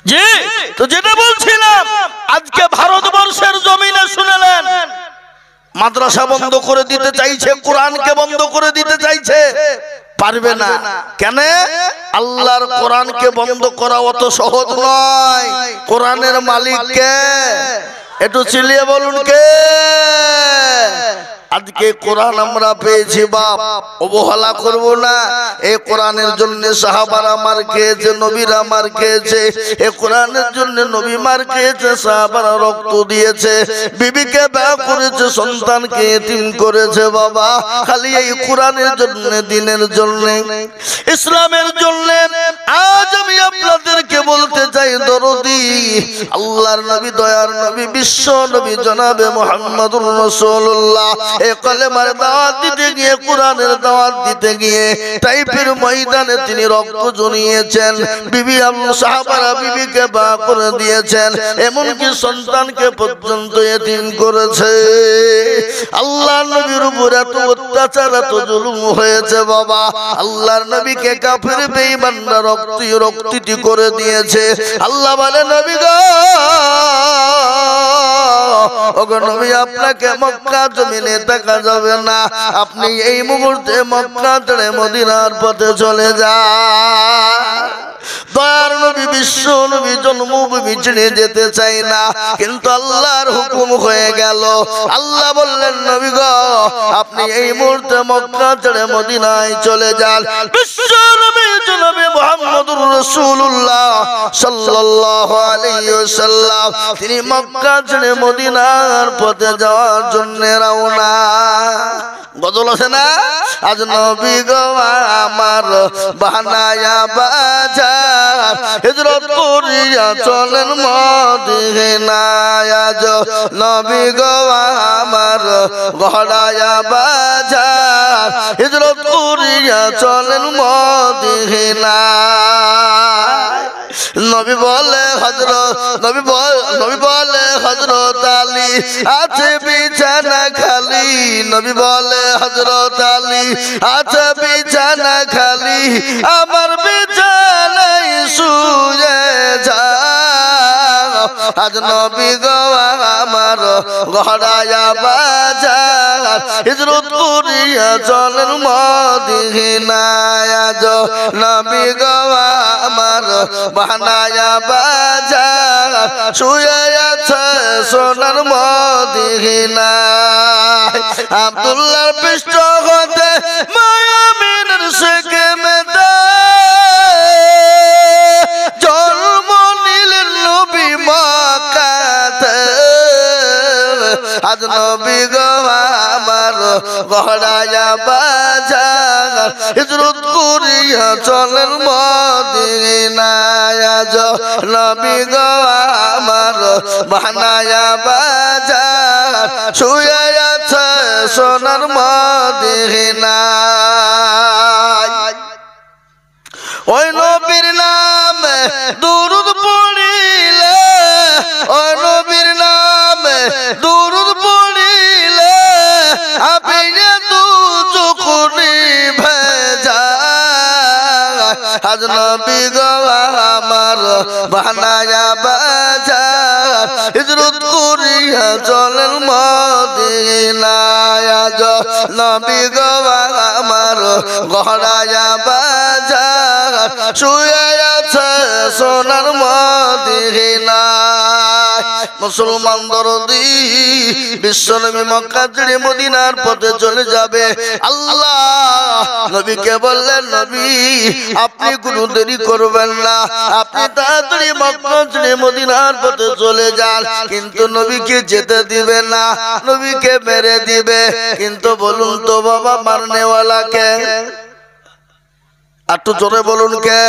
জি, তো যেটা বলছিলাম, আজকে ভারতবর্ষের জমিনে শুনলেন মাদ্রাসা বন্ধ করে দিতে চাইছে, কোরআনকে বন্ধ করে দিতে চাইছে, পারবে না। কেন? আল্লাহর কোরআনকে বন্ধ করা অত সহজ নয়। কোরআনের মালিক কে? একটু চিল্লিয়ে বলুন কে? আজকে কোরআন আমরা পেয়েছি বাপ, অবহেলা করব না। এই কোরআনের জন্য সাহাবারা মার খেয়েছে, নবীরা মার খেয়েছে। এই কোরআনের জন্য নবী মার খেয়েছে, সাহাবারা রক্ত দিয়েছে, বিবিকে বিয়ে করেছে, সন্তানকে এতিম করেছে। বাবা, খালি এই কোরআনের জন্য, দিনের জন্য, ইসলামের জন্য আজ আমি আপনাদেরকে বলতে চাই, দরদি আল্লাহর নবী, দয়ার নবী, বিশ্ব নবী জনাবে মুহাম্মদুর রাসূলুল্লাহ এই কলেমার দাওয়াত দিতে গিয়ে, কোরআনের দাওয়াত দিতে গিয়ে তাইফের ময়দানে তিনি রক্ত ঝরিয়েছেন। বিবি সাহাবারা বিবিকে বিয়ে করে দিয়েছেন, এমনকি সন্তানকে পর্যন্ত এতিম করেছে। আল্লাহর নবীর উপর এত অত্যাচার, এত জুলুম হয়েছে বাবা। আল্লাহর নবীকে কাফের বেঈমানরা রক্তি করে দিয়েছে। আল্লাহ বলে, নবী গো, ওগো নবী, আপনাকে মক্কা জমিনে থাকা যাবে না, আপনি এই মুহূর্তে মক্কা ছেড়ে মদিনার পথে চলে যান। দয়ার নবী, বিশ্ব নবী জন্মভূমি ছেড়ে যেতে চাই না, কিন্তু আল্লাহর হুকুম হয়ে গেল। আল্লাহ বললেন, নবী গো, আপনি এই মুহূর্তে মক্কা ছেড়ে মদিনায় চলে যান। বিশ্ব নবী জনাবে মুহাম্মদুর রাসূলুল্লাহ সাল্লাল্লাহু আলাইহি ওয়াসাল্লাম তিনি মক্কা ছেড়ে মদিনার পথে যাওয়ার জন্য রওনা। গজল আছে না? আজ নবী গো আমার বানায়া বাজার, হিজরত করিয়া চলেন মদিনায়। আজ নবী গো আমার গড়ায়া বাজার, হিজরত করিয়া চলেন মদিনায়। নবী বলে হযরত, নবী বলে হযরত আলী আছে বিছানা খালি, নবী বলে হযরত আলী আছে বিছানা খালি, আমার বিছানায় শুয়ে যাও। আজ নবী গো আমার গড়ায়া বাজার, হিজরত করিয়া চলেন মদিনায়। আজ নবী গো আমার বানায়া বাজার, শুয়ে আছে সোনার মদিনায়। আব্দুল্লাহর পৃষ্ঠ হতে মায়ামিনের শেখে মেদা, জন্ম নিলেন নবী মক্কাতে। আজ নবী গো আমার গড়ায়া বাজার, হিজরত করিয়া চলেন মদিনায়। আজ নবী গো আমার বানায়া বাজার, শুয়ে আছে সোনার মদিনায়। ওই নবীর নামে দুরূদ পড়িলে, ওই নবীর নামে দুরূদ পড়িলে, আপনি দু চোখনি ভেজা। আজ নবী গো আমার বানায়া বাজার, হিজরত করিয়া চলেন মদিনায়। আজ নবী গো আমার গড়ায়া বাজার, শুয়ে আছে সোনার মদিনায়। মুসলমান দরদি, বিশ্ব নবী মক্কা ছেড়ে মদিনার পথে চলে যাবে। আল্লাহ নবীকে বললেন, নবী আপনি কোনো দেরি করবেন না, আপনি তাড়াতাড়ি মক্কা ছেড়ে মদিনার পথে চলে যান। কিন্তু নবীকে যেতে দিবে না, নবীকে মেরে দিবে। কিন্তু বলুন তো বাবা, মারনেওয়ালা কে? একটু জোরে বলুন কে?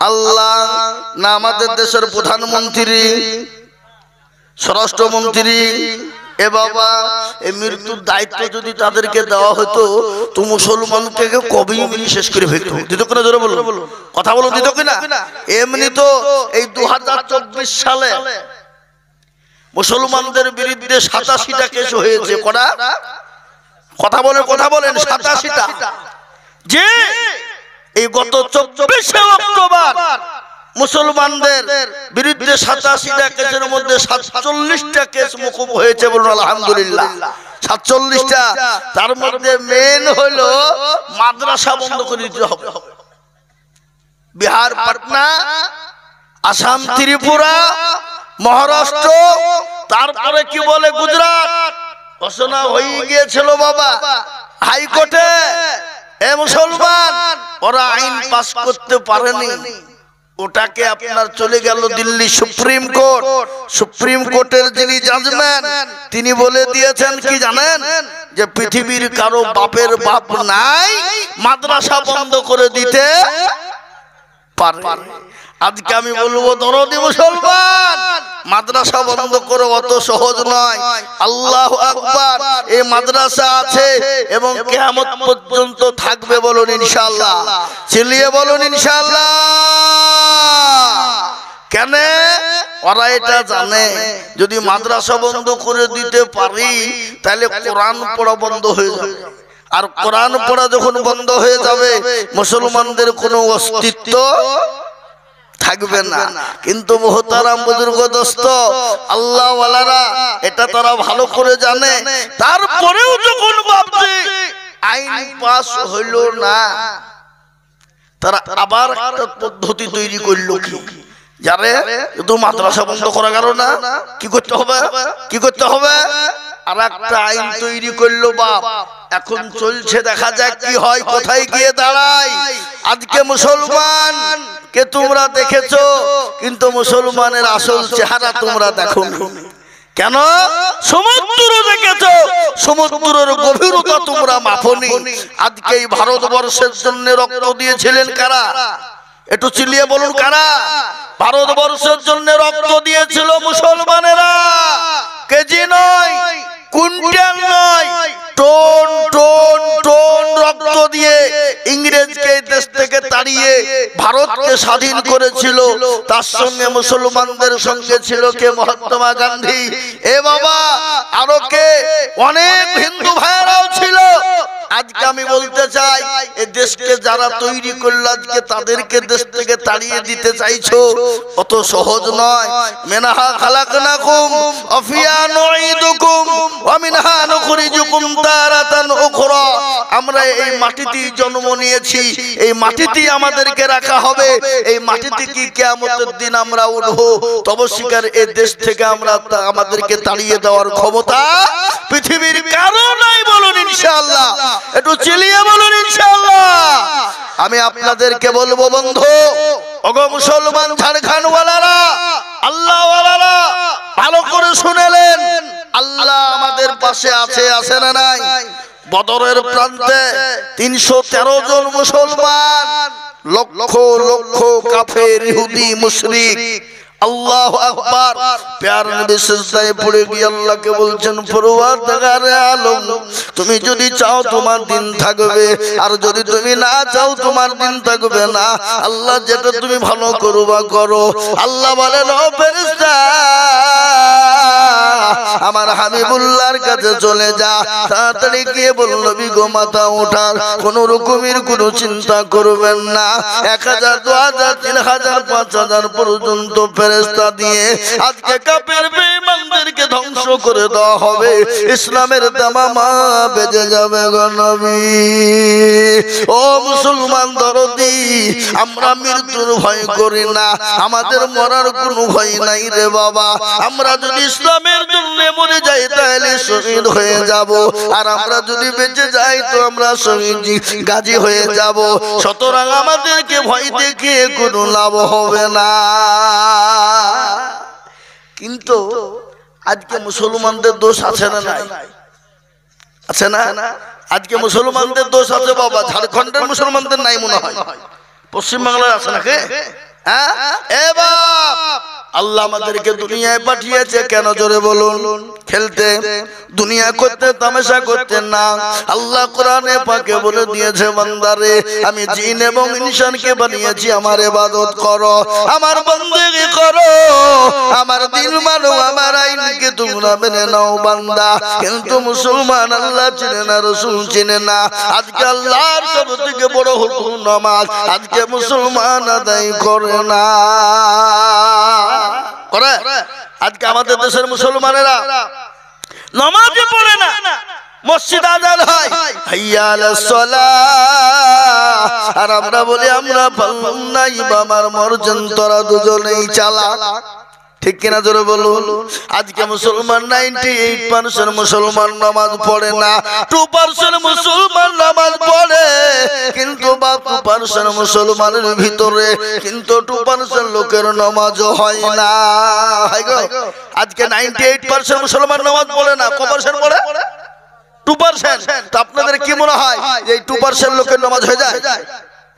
আল্লাহ না আমাদের দেশের প্রধানমন্ত্রী, স্বরাষ্ট্রমন্ত্রী? এ বাবা, এই মৃত্যুর দায়িত্ব যদি তাদেরকে দেওয়া হতো, তো মুসলমানকে কবেই মিলি শেষ করে ফেলতো। দিত কিনা? জোরে বলো, কথা বলো, দিত কিনা? এমনি তো এই 2024 সালে মুসলমানদের বিরুদ্ধে 87টা কেস হয়েছে। কটা? কথা বলেন, কথা বলেন, 87টা। যে এই গত 24শে অক্টোবর মুসলমানদের বিরুদ্ধে 87টা কেসের মধ্যে 47টা কেস মওকুফ হয়েছে, বলুন আলহামদুলিল্লাহ। 47টা, তার মধ্যে মেন হলো মাদ্রাসা বন্ধ করে দিতে হবে। বিহার, পাটনা, আসাম, ত্রিপুরা, মহারাষ্ট্র, তারপরে কি বলে গুজরাট, ঘোষণা হয়ে গিয়েছিল বাবা হাইকোর্টে। এ মুসলমান, ওরা আইন পাস করতে পারেনি, ওটাকে আপনার চলে গেল দিল্লি সুপ্রিম কোর্ট। সুপ্রিম কোর্টের যিনি জাজম্যান, তিনি বলে দিয়েছেন কি জানেন, যে পৃথিবীর কারো বাপের বাপ নাই, মাদ্রাসা বন্ধ করে দিতে পারে। আজকে আমি বলবো দরদি মুসলমান, মাদ্রাসা বন্ধ করে অত সহজ নয়। আল্লাহু আকবার। এই মাদ্রাসা আছে এবং কিয়ামত পর্যন্ত থাকবে, বলুন ইনশাআল্লাহ। চিল্লিয়ে বলুন ইনশাআল্লাহ। কেন? ওরা এটা জানে যদি মাদ্রাসা বন্ধ করে দিতে পারি তাহলে কোরআন পড়া বন্ধ হয়ে যাবে, আর কোরআন পড়া যখন বন্ধ হয়ে যাবে মুসলমানদের কোনো অস্তিত্ব থাকবে না। কিন্তু মুহতারাম বুজুর্গ দোস্ত, আল্লাহ ওয়ালারা এটা তারা ভালো করে জানে। তারপরেও যখন ভাবছে আইন পাস হইল না, তারা আবার একটা পদ্ধতি তৈরি করলো, কি যারে তো মাদ্রাসা বন্ধ করা গেল না, কি করতে হবে, কি করতে হবে, আর একটা আইন তৈরি করলো বাপ। এখন চলছে, দেখা যাক কি হয়, কোথায় গিয়ে দাঁড়ায়। আজকে মুসলমান কে তোমরা দেখেছো, কিন্তু মুসলমানের আসল চেহারা তোমরা দেখো। কেন? সমুদ্র দেখেছো, সমুদ্রের গভীরতা তোমরা মাপনি। আজকে এই ভারতবর্ষের জন্য রক্ত দিয়েছিলেন কারা? একটু চিল্লিয়ে বলুন কারা? ভারতবর্ষের জন্য রক্ত দিয়েছিল মুসলমানেরা। কেজি নয়, কুইন্টাল নয়, টন টন টন রক্ত দিয়ে ইংরেজকে দেশ থেকে তাড়িয়ে ভারতকে স্বাধীন করেছিল। তার সঙ্গে মুসলমানদের সঙ্গে ছিল কে? মহাত্মা গান্ধী। এ বাবা, আরো কে? অনেক হিন্দু ভাইরাও ছিল। আজকে আমি বলতে চাই, এই দেশকে যারা তৈরি করলো আজকে তাদেরকে দেশ থেকে তাড়িয়ে দিতে চাইছো, অত সহজ নয়। মিনহা খালাকনাকুম ওয়া ফিহা নুঈদুকুম ওয়া মিনহা নুখরিজুকুম তারাতান উখরা। আমরা এই মাটিতেই জন্ম নিয়েছি, এই মাটিতেই আমাদেরকে রাখা হবে, এই মাটিতে কি কিয়ামতের দিন আমরা উঠবো। তবে শিকার এই দেশ থেকে আমরা আমাদেরকে তাড়িয়ে দেওয়ার ক্ষমতা পৃথিবীর কারো নাই, বলুন ইনশাআল্লাহ। একটু চিল্লিয়ে বলুন ইনশাআল্লাহ। আমি আপনাদেরকে বলবো বন্ধু, ওগো মুসলমান ঝাড়খণ্ড ওয়ালারা, আল্লাহ ওয়ালারা, ভালো করে শুনেলেন, আল্লাহ আমাদের পাশে আছে, আছে না নাই? বদরের প্রান্তে 313 জন মুসলমান, লক্ষ লক্ষ কাফের ইহুদি মুশরিক। আল্লাহু আকবার। প্যারা নবী সিজদায় পড়ে গিয়ে আল্লাহকে বলছেন, পরওয়ারদিগারে আলম, তুমি যদি চাও তোমার দিন থাকবে, আর যদি তুমি না চাও তোমার দিন থাকবে না। আল্লাহ যেটা তুমি ভালো করবা করো। আল্লাহ বলেন, ও ফেরেশতা, আমার হাবিবুল্লাহর কাছে চলে যা, তাড়াতাড়ি গিয়ে বল নবী গো মাথা ওঠার কোন রকমের কোনো চিন্তা করবেন না। 1000, 2000, 3000, 5000 পর্যন্ত ফেরেশতা দিয়ে আজকে কাফের বেঈমানদেরকে ধ্বংস করে দেওয়া হবে। ইসলামের দামামা বেজে যাবে গো নবী। ও মুসলমান দরদি, আমরা মৃত্যুর ভয় করি না, আমাদের মরার কোনো ভয় নাই রে বাবা। আমরা যদি ইসলামের জন্য মরে যাই তাহলে শহীদ হয়ে যাব, আর আমরা যদি বেঁচে যাই তো আমরা শহীদ গাজী হয়ে যাব। সুতরাং আমাদেরকে ভয় দেখিয়ে কোনো লাভ হবে না। কিন্তু আজকে মুসলমানদের দোষ আছে না নাই? আছে না? আজকে মুসলমানদের দোষ আছে বাবা। ঝাড়খণ্ডের মুসলমানদের নাই মনে হয়, পশ্চিমবাংলায় আছে নাকি? হ্যাঁ, এ বাপ, আল্লাহ আমাদেরকে দুনিয়ায় পাঠিয়েছে কেন জোরে বলুন? খেলতে, দুনিয়া করতে, তামাশা করতে না। আল্লাহ কোরআনে পাকে বলে দিয়েছে, বান্দারে আমি জিন এবং ইনসানকে বানিয়েছি আমার ইবাদত করো, আমার বন্দেগি করো, আমার দিন মানো, আমার আইনকে তোমরা মেনে নাও বান্দা। কিন্তু মুসলমান আল্লাহ চিনে না, রাসূল চিনে না। আজকে আল্লাহর সবথেকে বড় হুকুম নামাজ, আজকে মুসলমান আদায় করে না। করে আজকে আমাদের দেশের মুসলমানেরা নামাজই পড়ে না। মসজিদ আজান হয়, হাইয়া আলাস সালাহ, আর আমরা বলি আমরা পারলাম না, আমার মর্জন তোরা দুজনেই চালা। ঠিক কিনা জোরে বলুন? আজকে মুসলমান 98% মুসলমান নামাজ পড়ে না, 2% মুসলমান নামাজ পড়ে। কিন্তু 2% মুসলমানের ভিতরে কিন্তু 2% লোকের নামাজও হয় না। আজকে 98% মুসলমান নামাজ পড়ে না, ক পার্সেন্ট পড়ে? 2%। তো আপনাদের কি মনে হয় যে এই 2% লোকের নামাজ হয়ে যায়?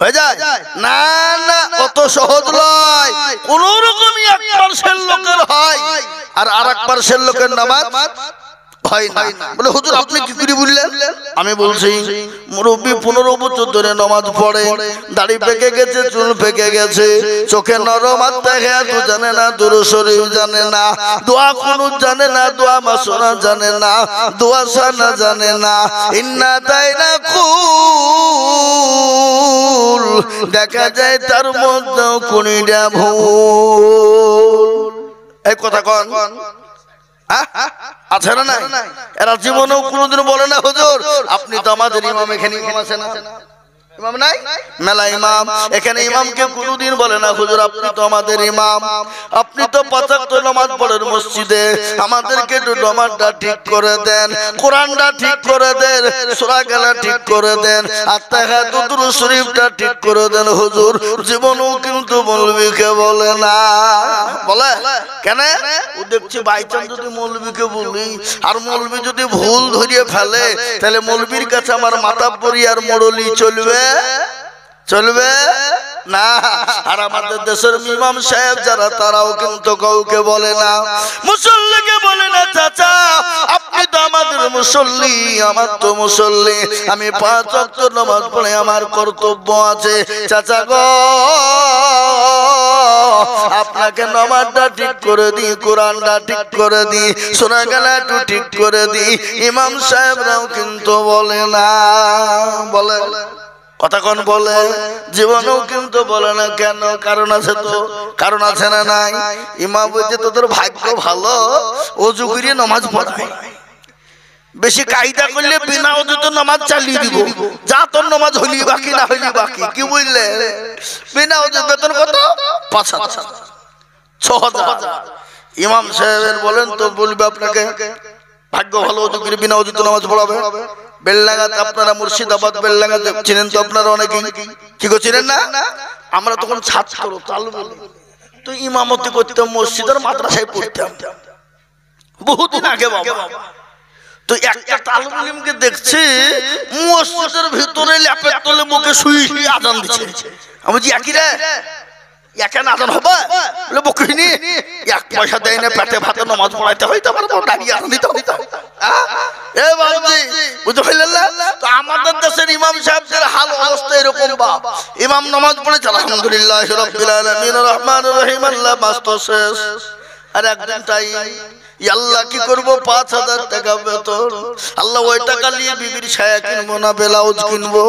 হয়ে যায় না, না, অত সহজ নয়। কোন রকমই 1% লোকের হয়, আর 1% লোকের নামাজ হয় না। বলে হুজুর আপনি কি করে বললেন? আমি বলছি মুরব্বী 15 বছর ধরে নামাজ পড়ে, দাড়ি পেকে গেছে, চুল পেকে গেছে, চোখে নরম, আত্মাহিয়াতু জানে না, দুরূদ শরীফ জানে না, দোয়া কুনুত জানে না, দোয়া মাসুরা জানে না, দোয়া সানা জানে না, ইন্না তাইনা কুল দেখা যায় তার মধ্যে কোনটা ভুল। এই কথা কোন আছে না? নাই। এরা জীবনেও কোনোদিন বলে না হুজুর আপনি তো আমাদের ইমাম, এখানে ইমাম আছে না? ইমাম নাই, মেলা ইমাম। এখানে ইমামকে কোনোদিন বলে না হুজুর আপনি তো আমাদের ইমাম, আপনি তো 5 ওয়াক্ত নামাজ পড়েন মসজিদে, আমাদেরকে একটু নামাজটা ঠিক করে দেন, কোরআনটা ঠিক করে দেন, সূরা গালা ঠিক করে দেন, আত্মাহিয়াতু দুরূদ শরীফটা ঠিক করে দেন। হুজুর জীবনেও কিন্তু মৌলবীকে বলে না। বলে কেন? ও দেখছি বাইচান্স যদি মৌলবীকে বলি, আর মৌলবী যদি ভুল ধরিয়ে ফেলে, তাহলে মৌলবীর কাছে আমার মাতাব্বরি আর মোড়লি চলবে? চলবে না। আর আমাদের দেশের ইমাম সাহেব যারা, তারাও কিন্তু কাউকে বলে না, মুসল্লিকে বলে না চাচা আপনি তো আমাদের মুসল্লি, আমার তো মুসল্লি, আমি 5 ওয়াক্ত নামাজ পড়ে আমার কর্তব্য আছে। চাচা গো আপনাকে নামাজটা ঠিক করে দিই, কোরআনটা ঠিক করে দিই, সূরা গালাটা ঠিক করে দিই। ইমাম সাহেবরাও কিন্তু বলে না। বলে কথা কোন? বলে জীবনেও কিন্তু বলে না। কেন? কারণ আছে তো, কারণ আছে না নাই? ইমাম বলছে তোদের ভাগ্য ভালো, ওযু করে নামাজ পড়ায়, বেশি কায়দা করলে বিনা ওযুতে নামাজ চালিয়ে দিব, যা তোর নামাজ হলি বাকি, না হলি বাকি। কি বুঝলে? বিনা ওযু বেতন কত? 5,000 6,000। ইমাম সাহেবের বলেন তো বলবে আপনাকে ভাগ্য ভালো, ওযু করে বিনা ওযুতে নামাজ পড়াবে। বেলডাঙ্গাতে আপনারা, মুর্শিদাবাদ বেলডাঙ্গাতে চিনেন তো আপনারা অনেকেই, কি গো চিনেন না? আমরা তখন ছাত্র, তালবেল, তো ইমামতি করতাম, মসজিদের মাদ্রাসায় পড়তাম বহুদিন আগে বাবা। তো একটা তালবেলিমকে দেখছি মসজিদের ভিতরে ল্যাপের তলে মুখে শুয়ে শুয়ে আজান দিচ্ছে। আমি বলছি একই রে, এখানে আজান হবে? বলে বকিনি, 1 পয়সা দেয় না, পেটে ভাতে নামাজ পড়াইতে হয়, তারপরে দাঁড়িয়ে আজান দিতে হবে। তো আমাদের দেশের ইমাম সাহেবদের হাল অবস্থা এরকম। বাপ ইমাম নামাজ পড়েছে আলহামদুলিল্লাহ রাব্বিল আলামিন রহমানির রহিম, আল্লাহ মাস্ত শেষ। আর একদিন তাই আল্লাহ কি করবো, 5,000 টাকা বেতন, আল্লাহ ওই টাকা নিয়ে বিবির ছায়া কিনবো না, ব্লাউজ কিনবো,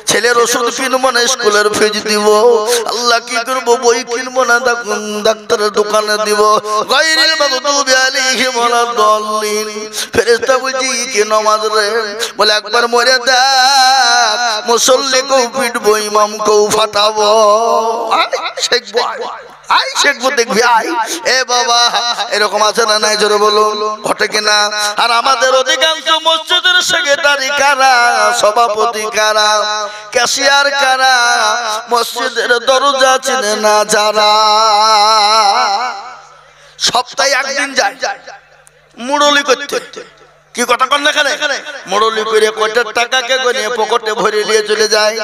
ছেলের ওষুধ কিনবো না, স্কুলের ফিজ দিব, আল্লাহ কি করবো, বই কিনবো না, ডাক্তারের দোকানে দিব। গায়রিল মাগদুবি আলাইহিম ওয়ালাদ-দাল্লিন। ফেরেশতা বলছি কি নামাজ রে? বলে একবার মরে দেখ, মুসল্লিকেও পিটবো, ইমামকেও ফাটাবো, শিখবো, আই শিখবো, দেখবি আই। এ বাবা এরকম আছে না নাই? জোরে বলুন, ঘটে কিনা? আর আমাদের অধিকাংশ মসজিদের সেক্রেটারি কারা, সভাপতি কারা, ক্যাশিয়ার কারা, মসজিদের দরজা চিনে না যারা, সপ্তাহে একদিন যায় মুরলি করতে। কি কথা কন না? এখানে মুরলি করে কোটি টাকাকে গনিয়ে পকেটে ভরে নিয়ে চলে যায়,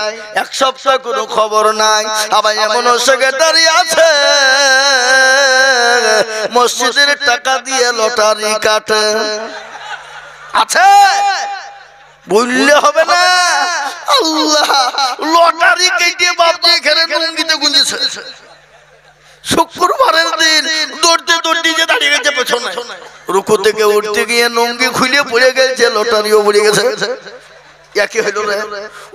1 সপ্তাহ কোনো খবর নাই। আবার এমন সেক্রেটারি আছে মসজিদের টাকা দিয়ে লটারি কাটে? আছে? বললে হবে না। আল্লাহ লটারি কেটে বাপজি এখানে লুঙ্গিতে গুঁজেছে। শুক্রবারের দিন দৌড়তে দৌড়তে যে দাঁড়িয়ে গেছে পেছনে, রুকু থেকে উঠতে গিয়ে লুঙ্গি খুলে পড়ে গেছে, লটারিও পড়ে গেছে। একই হইল রে,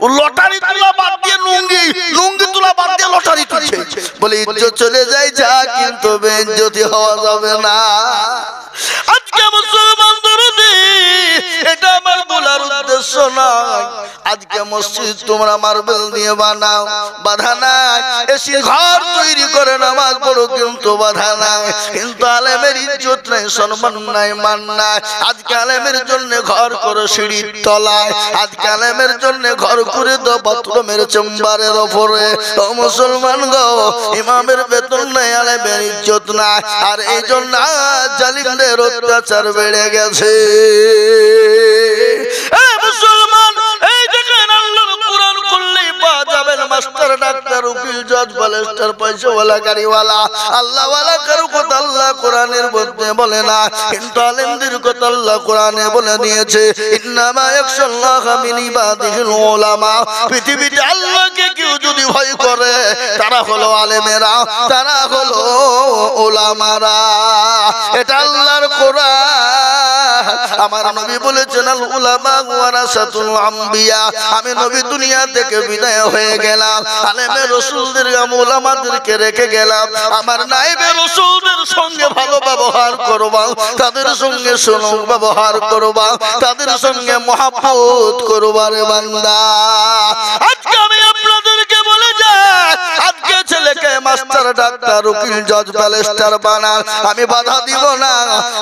ও লটারি তোলা বাদ দিয়ে লুঙ্গি, লুঙ্গি তোলা বাদ দিয়ে লটারি তুলছে। বলে ইজ্জত চলে যায় যা, কিন্তু বেইজ্জতি হওয়া যাবে না। আজকে মুসলমান দরদি, এটা আমার বলার উদ্দেশ্য নয়। আজকে মসজিদ তোমরা মার্বেল দিয়ে বানাও, বাধা নাই। এসি ঘর তৈরি করে নামাজ পড়ো, কিন্তু বাধা নাই। কিন্তু আলেমের ইজ্জত নাই, সম্মান নাই, মান নাই। আজকে আলেমের জন্য ঘর করো সিঁড়ির তলায়, আজকে আলেমের জন্য ঘর করে দাও বাথরুমের চেম্বারের ওপরে। ও মুসলমান গো, ইমামের বেতন নাই, আলেমের ইজ্জত নাই। আর এই জন্য জালিমদের অত্যাচার বেড়ে গেছে। মুসলমান, এই দেখেন আল্লাহর কোরআন খুললেই পাওয়া যাবেন মাস্টার, ডাক্তার, উকিল, জজ, ব্যারিস্টার, পয়সাওয়ালা, গাড়িওয়ালা, আল্লাহওয়ালা কারো কথা আল্লাহ কোরআনের মধ্যে বলে না, কিন্তু আলেমদের কথা আল্লাহ কোরআনে বলে দিয়েছে। ইন্নামা ইয়াখশাল্লাহা মিন ইবাদিহিল উলামা। পৃথিবীতে আল্লাহকে কেউ যদি ভয় করে, তারা হলো আলেমেরা, তারা হলো উলামারা। এটা আল্লাহর কোরআন। আমার নবী বলেছেন, আল উলামা ওয়ারাসাতুল আম্বিয়া। আমি নবী দুনিয়া থেকে বিদায় হয়ে গেলাম, আলেমে রাসূলদের, উলামাদেরকে রেখে গেলাম। আমার নায়েবে রাসূলদের সঙ্গে ভালো ব্যবহার করবা, তাদের সঙ্গে সুলুক ব্যবহার করবা, তাদের সঙ্গে মহব্বত করবা রে বান্দা। আজকে আমি আপনাদেরকে বলে যাই, আজকে ছেলেকে মাস্টার, ডাক্তার, উকিল, জজ, ব্যারিস্টার বানান, আমি বাধা দিব না।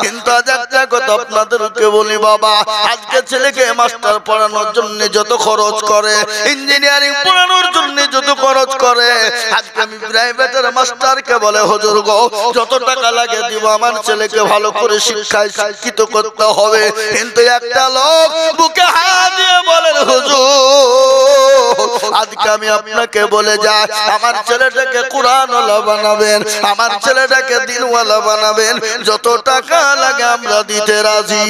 কিন্তু আজ একটা কথা আপনাদেরকে বলি বাবা, আজকে ছেলেকে মাস্টার পড়ানোর জন্য যত খরচ করে, ইঞ্জিনিয়ারিং পড়ানোর জন্য যত খরচ করে, আজকে আমি প্রাইভেটের মাস্টারকে বলে, হুজুর গো যত টাকা লাগে দিব, আমার ছেলেকে ভালো করে শিক্ষায় শিক্ষিত করতে হবে। কিন্তু একটা লোক বুকে হাত দিয়ে বলেন, হুজুর আজকে আমি আপনাকে বলে যাই, আমার ছেলেটাকে কোরআনওয়ালা বানাবেন, আমার ছেলেটাকে দিনওয়ালা বানাবেন, যত টাকা লাগে আমরা দিতে রাজি।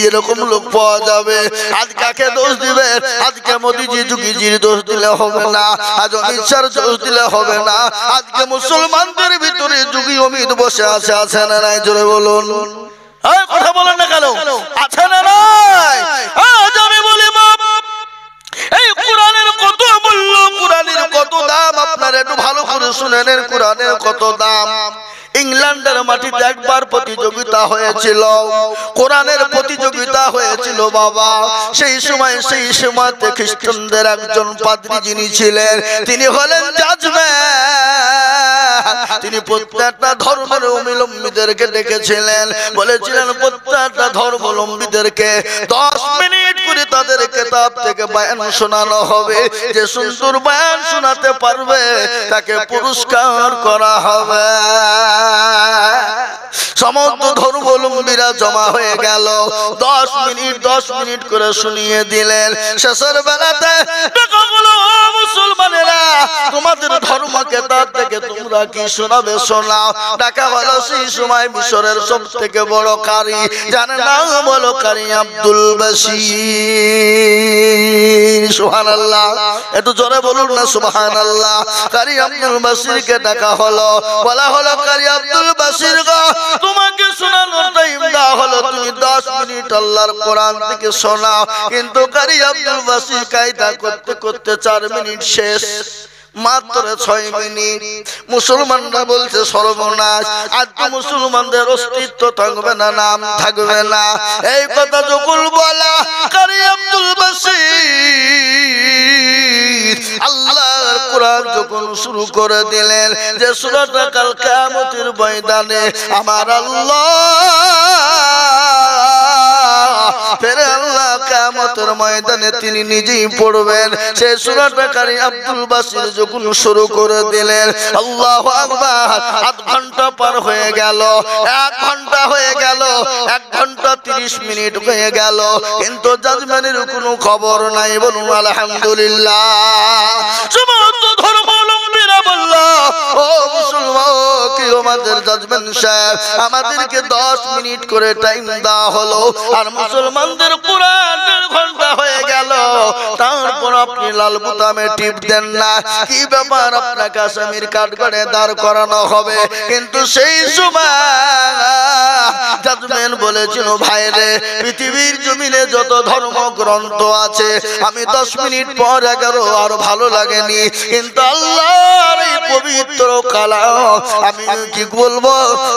এরকম লোক পাওয়া যাবে। আজ কাকে দোষ দিবেন? আজকে মোদিজি যুগিজির দোষ দিলে হবে না, আজ অমিত শাহর দোষ দিলে হবে না। আজকে মুসলমানদের ভিতরে যুগী অমিত বসে আছে, আছে না নাই? জোরে বলুন, কথা বলেন না কেন? আছে না নাই? আজ আমি বলি বাপ, এই কোরআনের কত মূল্য, কোরআনের কত দাম, আপনারা একটু ভালো করে শুনেন। কোরআনের কত দাম। ইংল্যান্ডের মাটিতে একবার প্রতিযোগিতা হয়েছিল, কোরআনের প্রতিযোগিতা হয়েছিল বাবা। সেই সময়তে খ্রিস্টানদের একজন পাদ্রী যিনি ছিলেন, তিনি হলেন জাজম্যান। তিনি প্রত্যেকটা ধর্মের অবলম্বীদেরকে ডেকেছিলেন, বলেছিলেন প্রত্যেকটা ধর্মাবলম্বীদেরকে 10 মিনিট করে তাদের কিতাব থেকে বয়ান শোনানো হবে। যে সুন্দর বয়ান শোনাতে পারবে তাকে পুরস্কার করা হবে। সমস্ত ধর্মাবলম্বীরা জমা হয়ে গেল, 10 মিনিট করে শুনিয়ে দিলেন। শেষের বেলাতে দেখা গেল, মুসলমানেরা তোমাদের ধর্মকে তার থেকে তোমরা কি শোনাবে শোনাও। দেখা হলো সেই সময় মিশরের সব থেকে বড় কারি, যার নাম হলো কারি আব্দুল বাশির। সুবহানাল্লাহ, একটু জোরে বলুন না সুবহানাল্লাহ। কারি আব্দুল বাশিরকে ডাকা হলো, বলা হলো কারি আব্দুল বাশির গো, তোমাকে শোনানোর টাইম দেওয়া হলো, তুমি 10 মিনিট আল্লাহর কোরআন থেকে শোনাও। কিন্তু কারি আব্দুল বাশির কায়দা করতে করতে 4 মিনিট শেষ, মাত্র 6 মিনিট। মুসলমানরা বলছে সর্বনাশ, আজকে মুসলমানদের অস্তিত্ব থাকবে না, নাম থাকবে না। এই কথা যখন বলা, কারি আব্দুল বাশির আল্লাহর কোরআন যখন শুরু করে দিলেন, যে সূরাটা কাল কিয়ামতের ময়দানে আমার আল্লাহ ফেরে আল্লাহ কিয়ামতের ময়দানে তিনি নিজেই পড়বেন, সেই সূরাটা কারি আব্দুল বাশির যখন শুরু করে দিলেন, আল্লাহু আকবার। 8 ঘন্টা পার হয়ে গেল, 1 ঘন্টা হয়ে গেল, 1 ঘন্টা 30 মিনিট হয়ে গেল, কিন্তু জাজমানের কোনো খবর নাই। বলুন আলহামদুলিল্লাহ। সমস্ত ধর্মাবলম্বীরা বলল, ও মুসলমান কি আমাদের জাজমেন্ট সাহেব, আমাদেরকে 10 মিনিট করে টাইম দেওয়া হলো, আর মুসলমানদের পুরা 1.5 ঘন্টা হয়ে গেল, তারপর আপনি লাল বোতামে টিপ দেন না। কি ব্যাপার, আপনাকে আসামির কাঠগড়ে দাঁড় করানো হবে। কিন্তু সেই সময় জাজমেন্ট বলেছিল, ভাইরে পৃথিবীর জমিনে যত ধর্মগ্রন্থ আছে আমি 10 মিনিট পর 11 আর ভালো লাগেনি, কিন্তু আল্লাহর এই পবিত্র কালাম আমি কি বলবো,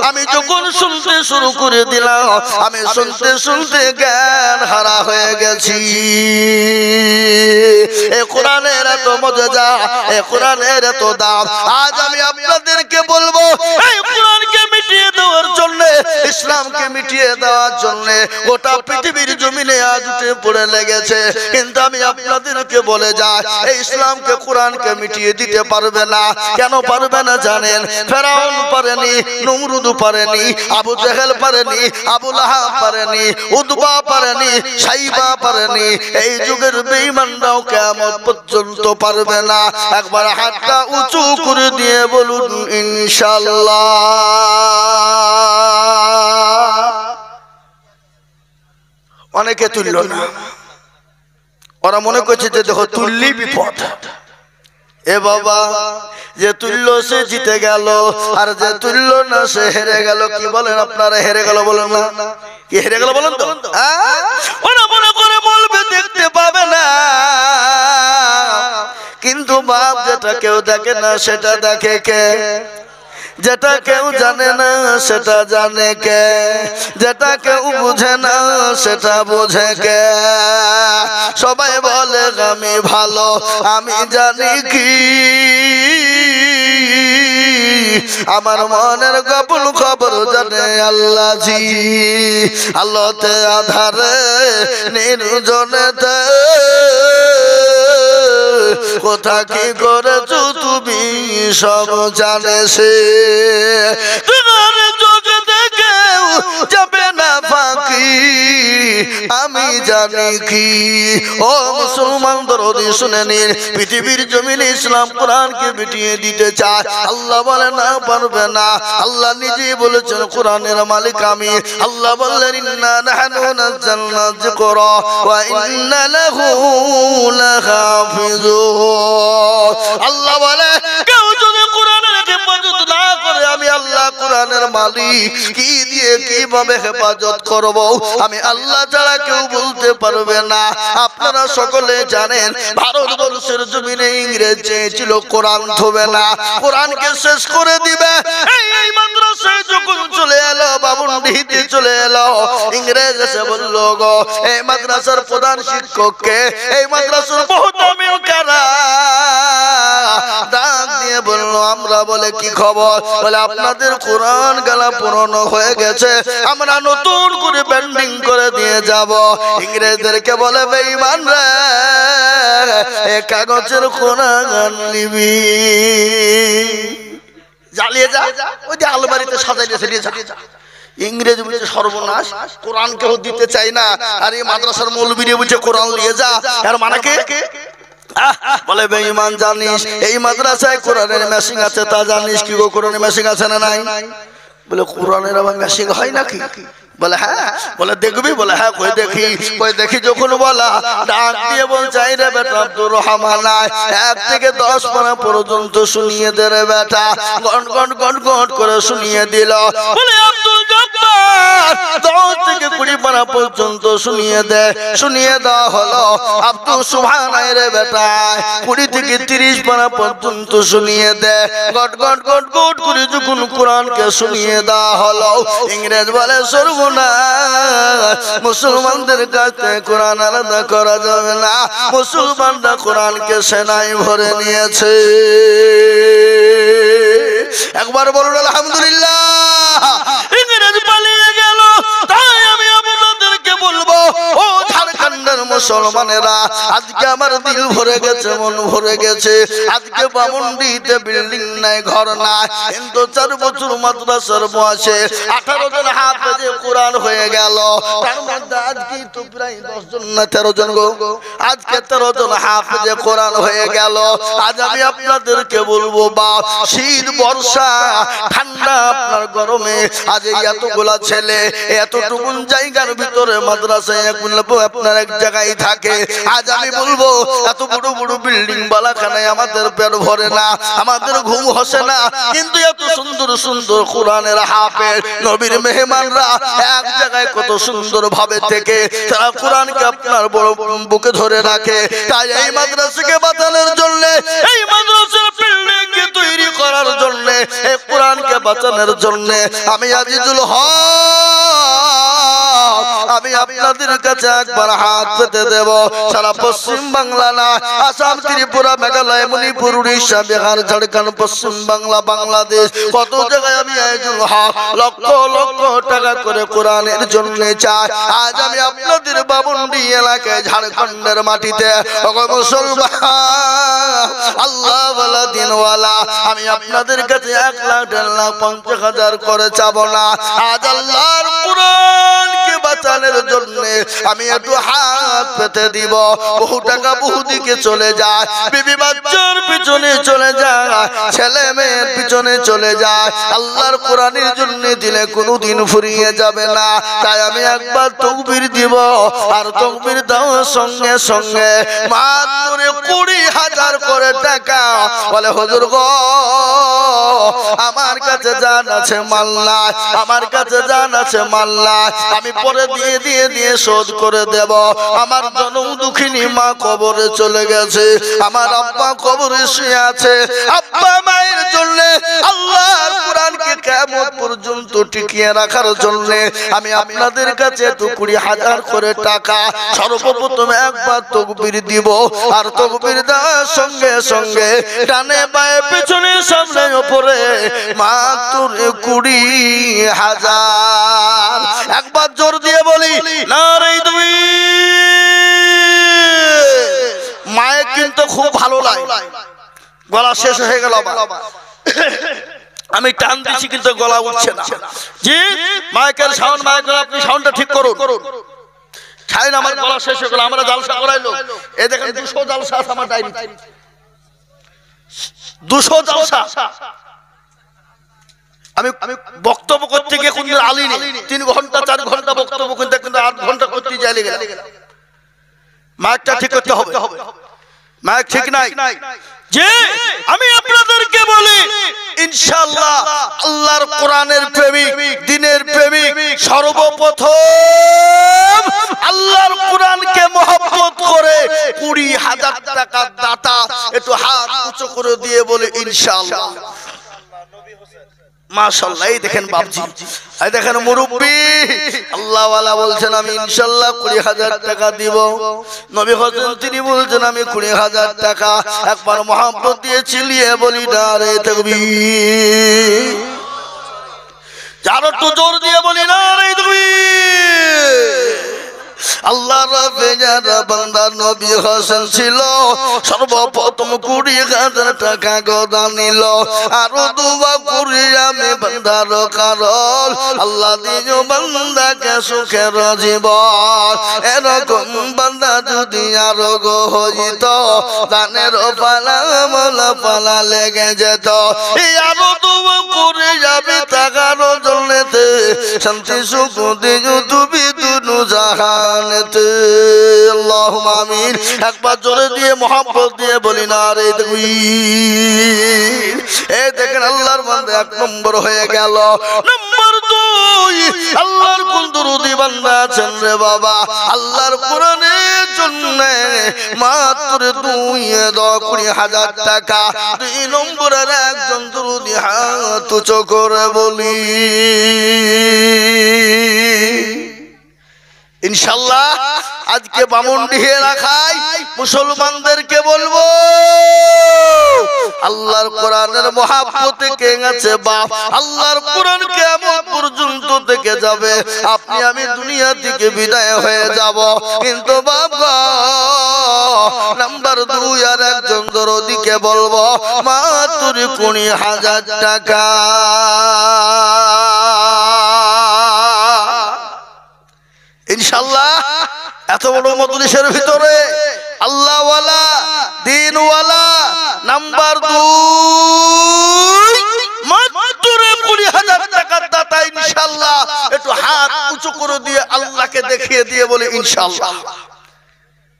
আমি যখন শুনতে শুরু করে দিলাম আমি শুনতে শুনতে জ্ঞান হারা হয়ে গেছি। এ কোরআনের এত মজা, এ কোরআনের এত দাম। আজ আমি আপনাদেরকে বলবো, এই কোরআনকে মিটিয়ে দেওয়ার জন্য, ইসলামকে মিটিয়ে দেওয়ার জন্য গোটা পৃথিবীর জমিনে আজ উঠে পড়ে লেগেছে, কিন্তু আমি আপনাদেরকে বলে যাই, এই ইসলামকে কোরআনকে মিটিয়ে দিতে পারবে না। কেন পারবে না জানেন? ফেরাউন পারেনি, নমরুদ পারেনি, আবু জেহেল পারেনি, আবু লাহাব পারেনি, উতবা পারেনি, সাইবা পারেনি, এই যুগের বেঈমানরাও কিয়ামত পর্যন্ত পারবে না। একবার হাতটা উঁচু করে দিয়ে বলুন ইনশাআল্লাহ। অনেকে তুলল না, ওরা মনে করছে যে দেখো তুললি বিপদ। এ বাবা, যে তুলল সে জিতে গেল, আর যে তুলল না সে হেরে গেল। কি বলেন আপনারা, হেরে গেল বলেন না? কি হেরে গেল বলেন তো? ওরা মনে করে বলবে দেখতে পাবে না, কিন্তু বাপ যেটা কেউ দেখে না সেটা দেখে কে? যেটা কেউ জানে না সেটা জানে কে? যেটা কেউ বুঝে না সেটা বুঝে কে? সবাই বলে আমি ভালো, আমি জানি কি আমার মনের গোপন খবর জানে আল্লাহ জি। আলোতে আধারে নির্জনেতে কোথা কি করেছো তুমি সব জানে সে। তোমার চোখে দেখেও যাবে না ফাঁকি, আমি জানি কি। ও মুসলমান দরদি শুনে নিন, পৃথিবীর জমিনে ইসলাম কোরআনকে মিটিয়ে দিতে চায়, আল্লাহ বলে না পারবে না। আল্লাহ নিজেই বলেছেন কোরআনের মালিক আমি। আল্লাহ বললেন ইন্না নাহনু নাযালনা যিকরা ওয়া ইন্না লাহু লাহাফিজুন। আল্লাহ বলে কেউ যদি কোরআনের হেফাজত না করে, আমি আল্লাহ কোরআনের মালিক কি দিয়ে কিভাবে হেফাজত করব আমি আল্লাহ ছাড়া কেউ বলতে পারবে না। আপনারা সকলে জানেন ভারতবর্ষের জমিনে ইংরেজ চেয়েছিল কোরআন থবে না, কোরআনকে শেষ করে দিবে। এই মাদ্রাসায় যখন চলে এলো, বাবুন্ডিতে চলে এলো, ইংরেজ এসে বলল গো এই মাদ্রাসার প্রধান শিক্ষককে, এই মাদ্রাসার মুহতামিম কারা? ডাক দিয়ে বলল আমরা। বলে কি খবর? বলে আপনাদের কোরআন গালা পুরনো হয়ে গেছে, আমরা নতুন করে ব্যান্ডিং করে দিয়ে যাব। ইংরেজদেরকে বলে বেঈমান রে, এ কাগজের কোরআন নিবি, জ্বালিয়ে যা, ওই যে আলমারিতে সাজাইয়ে ছেড়ে যা। ইংরেজ বলছে সর্বনাশ, কোরআন কেউ দিতে চাই না, আর এই মাদ্রাসার মৌলবীরা বলছে কোরআন নিয়ে যা। আর মানে কে? বলে বেঈমান জানিস এই মাদ্রাসায় কোরআনের মেশিন আছে, তা জানিস কি গো? কোরআনের মেশিন আছে না নাই? বলে কোরআনের আবার মেশিন হয় নাকি? বলে হ্যাঁ। বলে দেখবি? বলে হ্যাঁ কই দেখি। কই দেখি যখন বলা, ডাক দিয়ে বলছে এই রে বেটা আব্দুর রহমান, 1 থেকে 10 পারা পর্যন্ত শুনিয়ে দে রে বেটা। গন গন গন গন করে শুনিয়ে দিল। বলে আব্দুল জব্বার 10 থেকে 20 পারা পর্যন্ত শুনিয়ে দে। শুনিয়ে দেওয়া হলো। আব্দুল সুবহান রে বেটা 20 থেকে 30 পারা পর্যন্ত শুনিয়ে দে। গট গট গট গট করে যখন কোরআনকে শুনিয়ে দেওয়া হলো, ইংরেজ বলে মুসলমানদের কাছে কোরআন আলাদা করা যাবে না, মুসলমানরা কোরআনকে সেনায় ভরে নিয়েছে। একবার বলুন আলহামদুলিল্লাহ। ইংরেজ পালিয়ে গেল। তাই আমি আপনাদেরকে বলবো, ও ঝাড়খণ্ডের মুসলমানেরা, আজকে আমার দিল ভরে গেছে, মন ভরে গেছে। আজকে বামুন্ডিতে বিল্ডিং নাই, ঘর নাই, কিন্তু 4 বছর মাদ্রাসার বয়সে 18 জন হাফেজে কোরআন হয়ে গেল। তার মধ্যে আজকে তো প্রায় 10 জন না 13 জন গো, আজকে 13 জন হাফেজে কোরআন হয়ে গেল। আজ আমি আপনাদেরকে বলবো বাপ, শীত বর্ষা ঠান্ডা আপনার গরমে আজ এতগুলা ছেলে এতটুকু জায়গার ভিতরে মাদ্রাসায় আপনার এক জায়গায় থাকে। আজ আমি বলবো এত বড় বড় বিল্ডিং বালাখানায় আমাদের পেট ভরে না, আমাদের ঘুম হসে না, কিন্তু এত সুন্দর সুন্দর কোরআনের হাফেজ নবীর মেহমানরা এক জায়গায় কত সুন্দর ভাবে থেকে তারা কোরআনকে আপনার বড় বুকে ধরে রাখে। তাই এই মাদ্রাসাকে বাঁচানোর জন্য, এই মাদ্রাসার বিল্ডিং কে তৈরি করার জন্য, এই কোরআনকে বাঁচানোর জন্য আমি আজিজুল হক, আমি আপনাদের কাছে একবার হাত পেতে দেব। সারা পশ্চিম বাংলা না, আসাম, ত্রিপুরা, মেঘালয়, মণিপুর, উড়িষ্যা, বিহার, ঝাড়খণ্ড, পশ্চিম বাংলা, বাংলাদেশ, কত জায়গায় আমি আজিজুল হক লক্ষ লক্ষ টাকা করে কোরআনের জন্য চাই। আজ আমি আপনাদের বাবুন্ডি এলাকায় ঝাড়খণ্ডের মাটিতে মুসলমান আল্লাহ ওয়ালা দিনওয়ালা আমি আপনাদের কাছে 1 লাখ 1.5 লাখ 50,000 করে চাবো না। আজ আল্লাহর কোরআনকে বাঁচানোর জন্য আমি একটু হাত পেতে দিব। বহু টাকা বহু দিকে চলে যায়, বিবি বাচ্চার পিছনে চলে যায়, ছেলে মেয়ের পিছনে চলে যায়, আল্লাহর কোরআনের জন্য দিলে কোনোদিন ফুরিয়ে যাবে না। তাই আমি একবার তাকবীর দিব, আর তাকবীর দেওয়ার সঙ্গে সঙ্গে মাত্র 20,000 করে টাকা বলে হুজুর গো আমার কাছে জান আছে মাল নাই, আমার কাছে জান আছে মাল নাই, আমি পরে দিয়ে দিয়ে দিয়ে শোধ করে দেব। আমার জনম দুঃখিনী মা কবরে চলে গেছে, আমার আব্বা কবরে শুয়ে আছে, আব্বা মায়ের জন্য আল্লাহর কোরআনকে কিয়ামত পর্যন্ত টিকিয়ে রাখার জন্য আমি আপনাদের কাছে তো 20,000 করে টাকা সর্বপ্রথম একবার তাকবীর দিব, আর তাকবীর দেওয়ার সঙ্গে সঙ্গে ডানে বায়ে পিছনে সামনে উপরে মাত্র 20,000। একবার জোর দিয়ে বলি নারে তাকবীর। মায়ে কিন্তু খুব ভালো লাগে, গলা শেষ হয়ে গেল, আমি টান দিচ্ছি কিন্তু গলা উঠছে না। জি মাইকের সাউন্ড, মাইকের আপনি সাউন্ডটা ঠিক করুন। খাইন আমার গলা শেষ হয়ে গেল, আমরা জালসা করাইলো, এই দেখেন 200 জালসা আছে আমার ডায়েরি, 200 জালসা। আমি বক্তব্য করতে গিয়ে কোনদিন আলিনি, 3 ঘন্টা 4 ঘন্টা বক্তব্য করতে, কিন্তু 8 ঘন্টা করতে যাই লেগে গেল। মাইকটা ঠিক করতে হবে, মাইক ঠিক নাই। যে আমি আপনাদেরকে বলি ইনশাআল্লাহ আল্লাহর কোরআনের প্রেমিক, দ্বীনের প্রেমিক সর্বপ্রথম আল্লাহর কোরআনকে মহব্বত করে 20,000 টাকা দাতা একটু হাত উঁচু করে দিয়ে বলে ইনশাআল্লাহ। মাশাআল্লাহ। এই দেখেন বাপজি, এই দেখেন মুরব্বি আল্লাহ ওয়ালা বলছেন আমি ইনশাআল্লাহ 20,000 টাকা দিব। নবী হযরত তিনি বলছেন আমি 20,000 টাকা। একবার মহব্বত দিয়ে চিল্লিয়ে বলি নারে তাকবীর। যারা একটু জোর দিয়ে বলি নারে তাকবীর। আল্লাহ রাব্বে যারা বান্দা নবী হোসেন ছিল সর্বপ্রথম 20,000 টাকা গদা নিল, আরো দুয়া করি আমি বান্দার কারণ আল্লাহ দিও বান্দাকে সুখের জীবন। এরকম বান্দা যদি আরো গো হইত দানের পালা মোলা পালা লেগে যেত। এই আরো দুয়া করে যাবে টাকার জন্যতে শান্তি সুখ দিও তুমি দুনু জাহানেতে। আল্লাহুম্মা আমিন। একবার জোরে দিয়ে মহব্বত দিয়ে বলি না রে তাকবীর। এই দেখেন আল্লাহর বান্দা 1 নম্বর হয়ে গেল। নম্বর 2 আল্লাহর কোন দরুদি বান্দা আছেন রে বাবা আল্লাহর কোরআনের জন্য মাত্র 20,000 টাকা। 2 নম্বরের একজন দরুদি হাত উঁচু করে বলি ইনশাআল্লাহ। আজকে বামুনডিহি এলাকায় মুসলমানদেরকে বলবো আল্লাহর কোরআনের মহব্বতে কে আছে বাপ আল্লাহর কোরআন কিয়ামত পর্যন্ত থেকে যাবে, আপনি আমি দুনিয়া থেকে বিদায় হয়ে যাব। কিন্তু বাবা নাম্বার 2 আর একজন দরদিকে বলবো মাত্র 20,000 টাকা। ইনশাআল্লাহ এত বড় মজলিসের ভিতরে আল্লাহওয়ালা দ্বীনওয়ালা নাম্বার 2 মাত্র 20,000 টাকার দাতা। ইনশাআল্লাহ একটু হাত উঁচু করে দিয়ে আল্লাহকে দেখিয়ে দিয়ে বলে ইনশাআল্লাহ।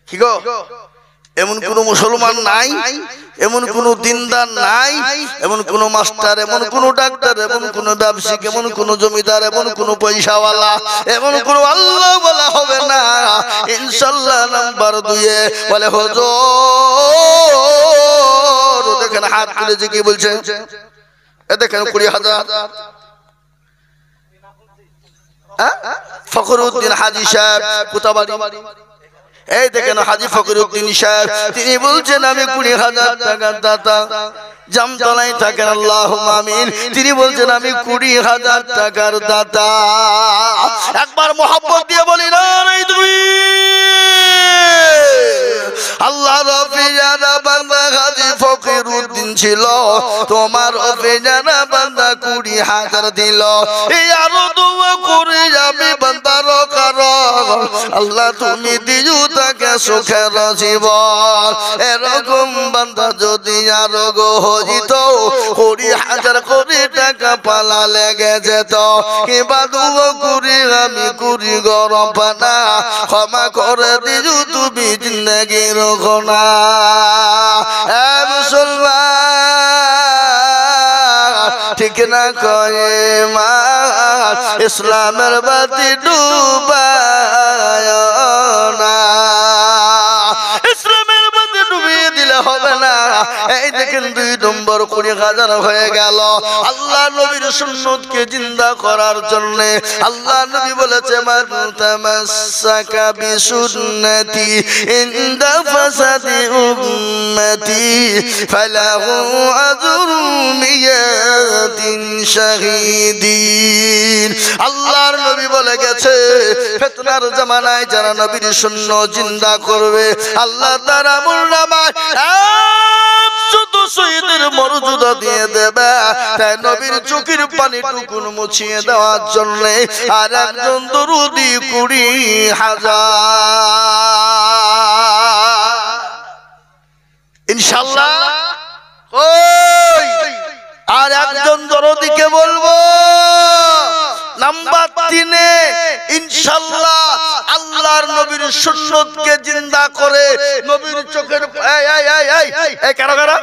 কি গো, এমন কোন মুসলমান নাই, এমন কোন দিনদার নাই, এমন কোন মাস্টার, এমন কোন ডাক্তার, এমন কোন ব্যবসায়িক, এমন কোন জমিদার, এমন কোন পয়সাওয়ালা, এমন কোন আল্লাহওয়ালা হবে না ইনশাআল্লাহ নাম্বার 2 বলে হুজুর দেখেন হাত তুলেছে কি বলছে, এ দেখেন 20,000। ফখরুদ্দিন হাজী সাহেব কোতাবাড়ি, এই দেখেন হাজী ফখরুদ্দিন সাহেব, তিনি বলছেন আমি 20,000 টাকার দাতা। জামতলায় থাকেন, আল্লাহুম্মা আমিন, তিনি বলছেন আমি 20,000 টাকার দাতা। একবার মোহাব্বত দিয়ে বলি না তুমি আল্লাহ রফি জানা বান্দা হাজী ফখরুদ্দিন ছিল, তোমার রফি জানা বান্দা 20,000 দিল। এই আরো দোয়া করে আমি বান্দার কারণ আল্লাহ তুমি দিও তাকে সুখের জীবন। এরকম বান্দা যদি আরো গো হইত 20,000 কোটি টাকা পালা লেগে যেত। কিংবা দোয়া করে আমি 20 গরম পানা ক্ষমা করে দিও তুমি জিন্দেগির গোনা। মুসলমান ঠিক না কয়ে মা ইসলামের বাতি ডুবায় না, ইসলামের বাতি ডুবিয়ে দিলে হবে না। এই দেখেন 2 নম্বর 20,000 হয়ে গেল। আল্লাহ নবীর সুন্নতকে জিন্দা করার জন্য আল্লাহ নবী বলেছে মান তামাসসাকা বিসুন্নতি ইনদা ফাসাদি উম্মতি ফালাহু আজরু মিয়াতিন শাহীদিন। আল্লাহর নবী বলে গেছে ফিতনার জামানায় যারা নবীর সুন্নাত জিন্দা করবে আল্লাহ তার আমলনামায় 100 শহীদের মর্যাদা দিয়ে দেবে। তাই নবীর চোখের পানি টুকুন মুছিয়ে দেওয়ার জন্য আর একজন দরুদি 20,000 ইনশাআল্লাহ। ওই আর একজন দরদিকে বলবো নাম্বার 3 ইনশাআল্লাহ আল্লাহর নবীর সুন্নতকে জিন্দা করে নবীর চোখের এই কারা কারা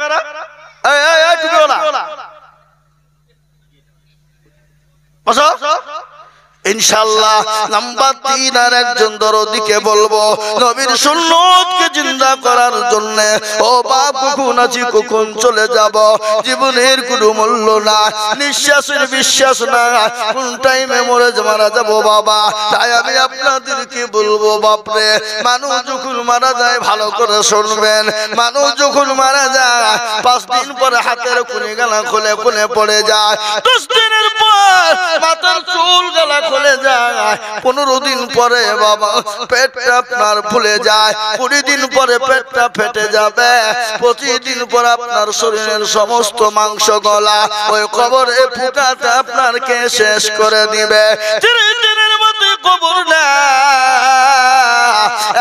এই তুমি বলা বসো ইনশাআল্লাহ। নাম্বার 3 আর একজন দরদিকে বলবো নবীর সুন্নতকে জিন্দা করার জন্য। ও বাপ কখন আছি কখন চলে যাব, জীবনের কোনো মূল্য না, নিঃশ্বাসের বিশ্বাস না, কোন টাইমে মারা যাব বাবা। তাই আমি আপনাদেরকে বলবো বাপরে, মানুষ যখন মারা যায় ভালো করে শুনবেন, মানুষ যখন মারা যায় 5 দিন পরে হাতের কোণে গলা খুলে কোণে পড়ে যায়, 10 দিনের পর মাথার চুল গলা খুলে যায়, 15 দিন পরে বাবা পেটটা আপনার ফুলে যায়, 20 দিন পরে পেটটা ফেটে যাবে, 25 দিন পর আপনার শরীরের সমস্ত মাংস গলা ওই কবরে ফুকাতে আপনারকে শেষ করে দিবে। দিনের মধ্যে কবর না,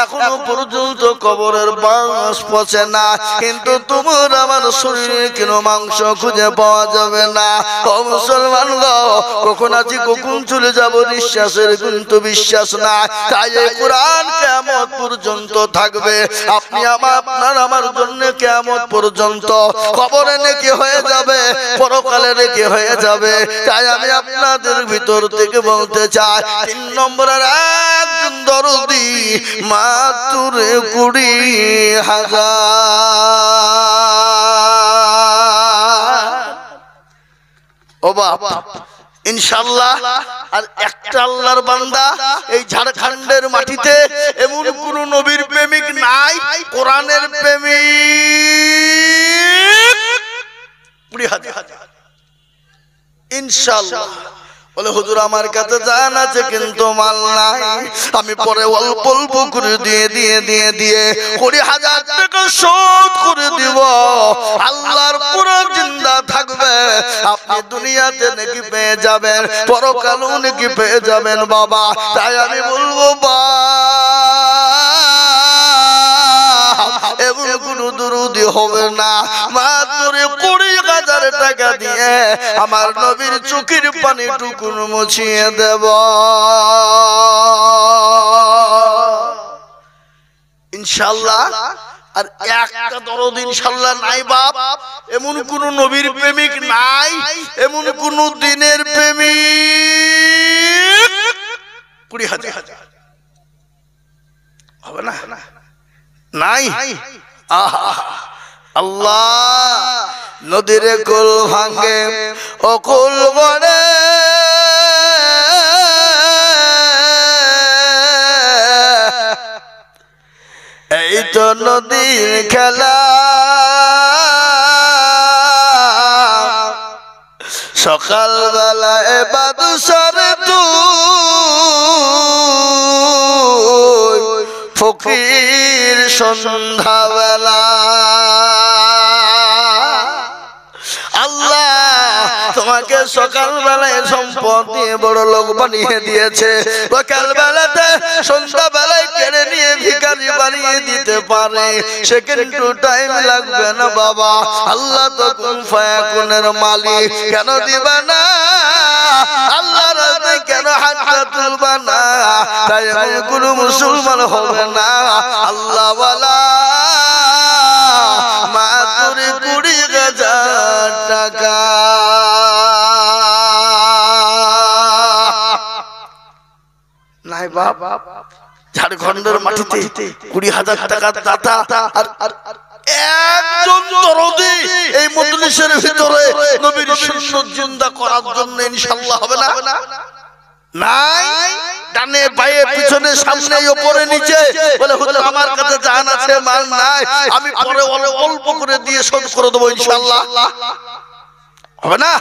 এখনো পর্যন্ত কবরের বাঁশ পচে না, কিন্তু তোমার আমার শরীরে কোনো মাংস খুঁজে পাওয়া যাবে না। ও মুসলমান গো, কখন আছি কখন চলে যাব নিঃশ্বাসের কিন্তু বিশ্বাস না। তাই এই কোরআন কিয়ামত পর্যন্ত থাকবে, আপনি আপনার আমার জন্য কিয়ামত পর্যন্ত। কবরে নেকি হয়ে যাবে, পরকালে নেকি হয়ে যাবে। তাই আমি আপনাদের ভিতর থেকে বলতে চাই 3 নম্বরের একজন দরদি মাত্র 20,000 ও বাবা ইনশাআল্লাহ। আর একটা আল্লাহর বান্দা এই ঝাড়খণ্ডের মাটিতে এমন কোন নবীর প্রেমিক নাই, কোরআনের প্রেমিক 20,000 ইনশাআল্লাহ। বলে হুজুর আমার কাছে জান আছে কিন্তু মাল নাই, আমি পরে অল্প অল্প করে দিয়ে 20,000 টাকা শোধ করে দিব। আল্লাহর কোরআন জিন্দা থাকবে, আপনি দুনিয়াতে নাকি পেয়ে যাবেন, পরকালেও নাকি পেয়ে যাবেন বাবা। তাই আমি বলবো এমন কোনো দুরুদি হবে না, মাত্র 20,000 টাকা দিয়ে আমার নবীর চোখের পানি টুকুন মুছিয়ে দেব ইনশাআল্লাহ। আর একটা দরদ ইনশাআল্লাহ নাই বাপ, এমন কোন নবীর প্রেমিক নাই, এমন কোন দিনের প্রেমিক 20,000 হবে না, নাই। আল্লাহ নদীর কুল ভাঙে ও কুল গড়ে, এই তো নদীর খেলা, সকাল বেলায় বাদশার তুই ফকির সন্ধ্যাবেলা। আল্লাহ তোমাকে সকাল বেলায় সম্পদ দিয়ে বড় লোক বানিয়ে দিয়েছে, সকাল বেলাতে সন্ধ্যা বেলায় কেড়ে নিয়ে ভিখারি বানিয়ে দিতে পারে, সেকেন্ড টাইম লাগবে না বাবা। আল্লাহ তো কুন ফায়াকুনের মালিক, কেন দিবা না? আল্লাহর রাস্তায় কেন হাতটা তুলবা না? তাই কোন মুসলমান হবে না আল্লাহ ওয়ালা মাত্র 20,000 টাকা। নাই বাপ, ঝাড়খণ্ডের মাটিতে 20,000 টাকার দাতা আর একজন দরদি এই মজলিসের ভিতরে নবীর সুন্নাত জিন্দা করার জন্য ইনশাআল্লাহ হবে না? নাই। ডানে বায়ে পিছনে সামনে উপরে নিচে বলে হুজুর আমার কাছে জান আছে মাল নাই, আমি পরে অল্প করে দিয়ে শোধ করে দেব ইনশাআল্লাহ, হবে না?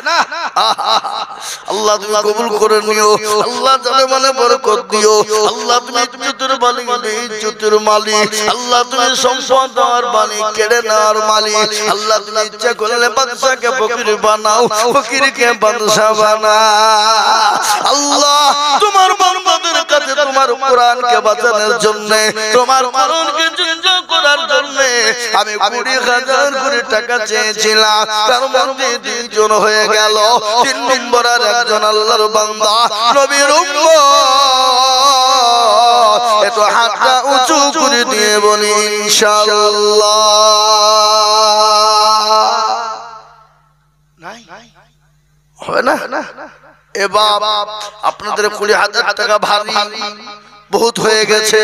আল্লাহ তুমি কবুল করে নিও, আল্লাহ জানে মানে বরকত দিও। আল্লাহ তুমি ইজ্জতের মালিক, ইজ্জতের মালিক। আল্লাহ তুমি সম্পদ দেওয়ার মালিক, কেড়ে নেওয়ার মালিক। আল্লাহ তুমি ইচ্ছা করলে বাদশাকে ফকির বানাও, ফকিরকে বাদশা বানাও। আল্লাহ তোমার বান্দাদের কাছে তোমার কোরআনকে বাঁচানোর জন্য, তোমার কোরআনকে জিন্দা করার জন্য আমি 20,000 করে টাকা চেয়েছিলাম, তার মধ্যে 2 জন হয়ে গেল। 3 নম্বর আর একজন আল্লাহর বান্দা নবীর উম্মত, একটু হাতটা উঁচু করে দিয়ে বলি ইনশাআল্লাহ। নাই হবে না? এ বাবা আপনাদের 20,000 টাকা ভারী বহুত হয়ে গেছে,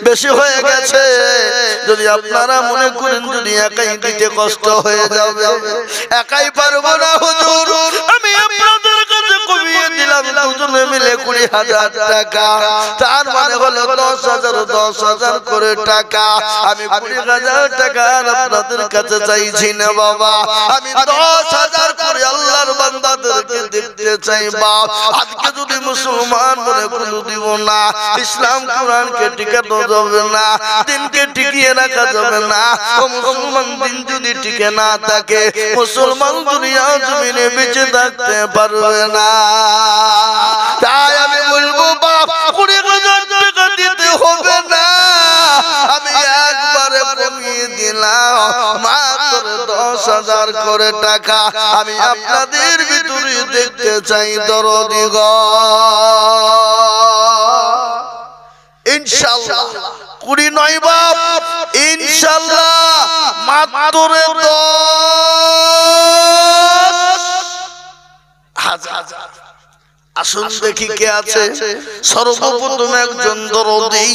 বেশি হয়ে গেছে। যদি আপনারা মনে করেন যদি একাই দিতে কষ্ট হয়ে যাবে, একাই পারবো না হুজুর, আমি আপনাদের কাছে কমিয়ে দিলাম দুজনে মিলে 20,000 টাকা। তার মানে হলো 10,000 করে টাকা। আমি 20,000 টাকা আপনাদের কাছে চাইছি না বাবা, আমি 10,000 করে আল্লাহর বান্দাদেরকে দিতে চাই বাপ। আজকে যদি মুসলমান বলে কোনো দিব না, ইসলাম কোরআনকে টিকানো যাবে না, দিনকে টিকিয়ে রাখা যাবে না। ও মুসলমান দিন যদি টিকে না থাকে, মুসলমান দুনিয়া জমিনে বেঁচে থাকতে পারবে না। তাই আমি বলবো বাপ 20,000 টাকা দিতে হবে না, আমি একবারে কমিয়ে দিলাম মাত্র 10,000 করে টাকা। আমি আপনাদের ভিতরে দেখতে চাই দরদি গো ইনশাআল্লাহ। 20 নয় বাপ, ইনশাআল্লাহ মাত্র 10,000। আসুন দেখি কে আছে। সর্বপ্রথম একজন দরদি,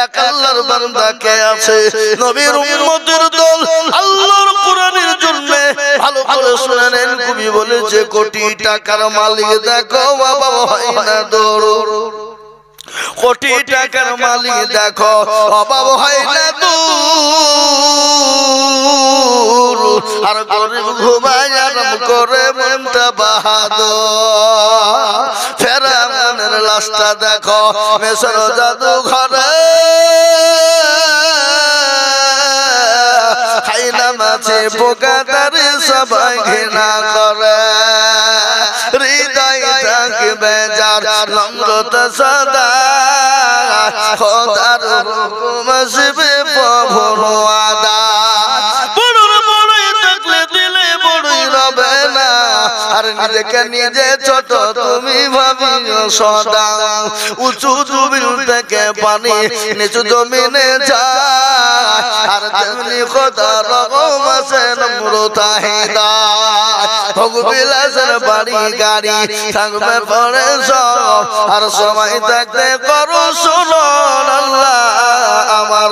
এক আল্লাহর বান্দা কে আছে? নবীর উম্মতের দল আল্লাহর কোরআনের জন্য ভালো করে শুনে নেন। কবি বলেছে কোটি টাকার মালিক দেখো বাবা হয় না দৌড়, কোটি টাকার মালিক দেখো অভাব হয় না দূর আর গরিব ঘুমায় আরাম করে মনটা বাহাদুর ফেরাউনের লাশটা দেখো মিশর জাদু ঘরে খাইনা মাছে পোকা তারে সবাই ঘৃণা করে হৃদয় থাকবে যার নম্রতা সদা খোদার হুকুম আসবে প্রভুর ওয়াদা বড়ই থাকলে দিলে বড়ই রবে না আর নিজেকে নিজে ছোট তুমি ভাবিও সদা উঁচু জমিন থেকে পানি নিচু জমিনে যায় আর তেমনি খোদার হুকুম আছে নম্রতা হৃদয় ভোগবিলাসের বাড়ি গাড়ি থাকবে পরে সব আর সময় থাকতে করো শুনুন আল্লাহ আমার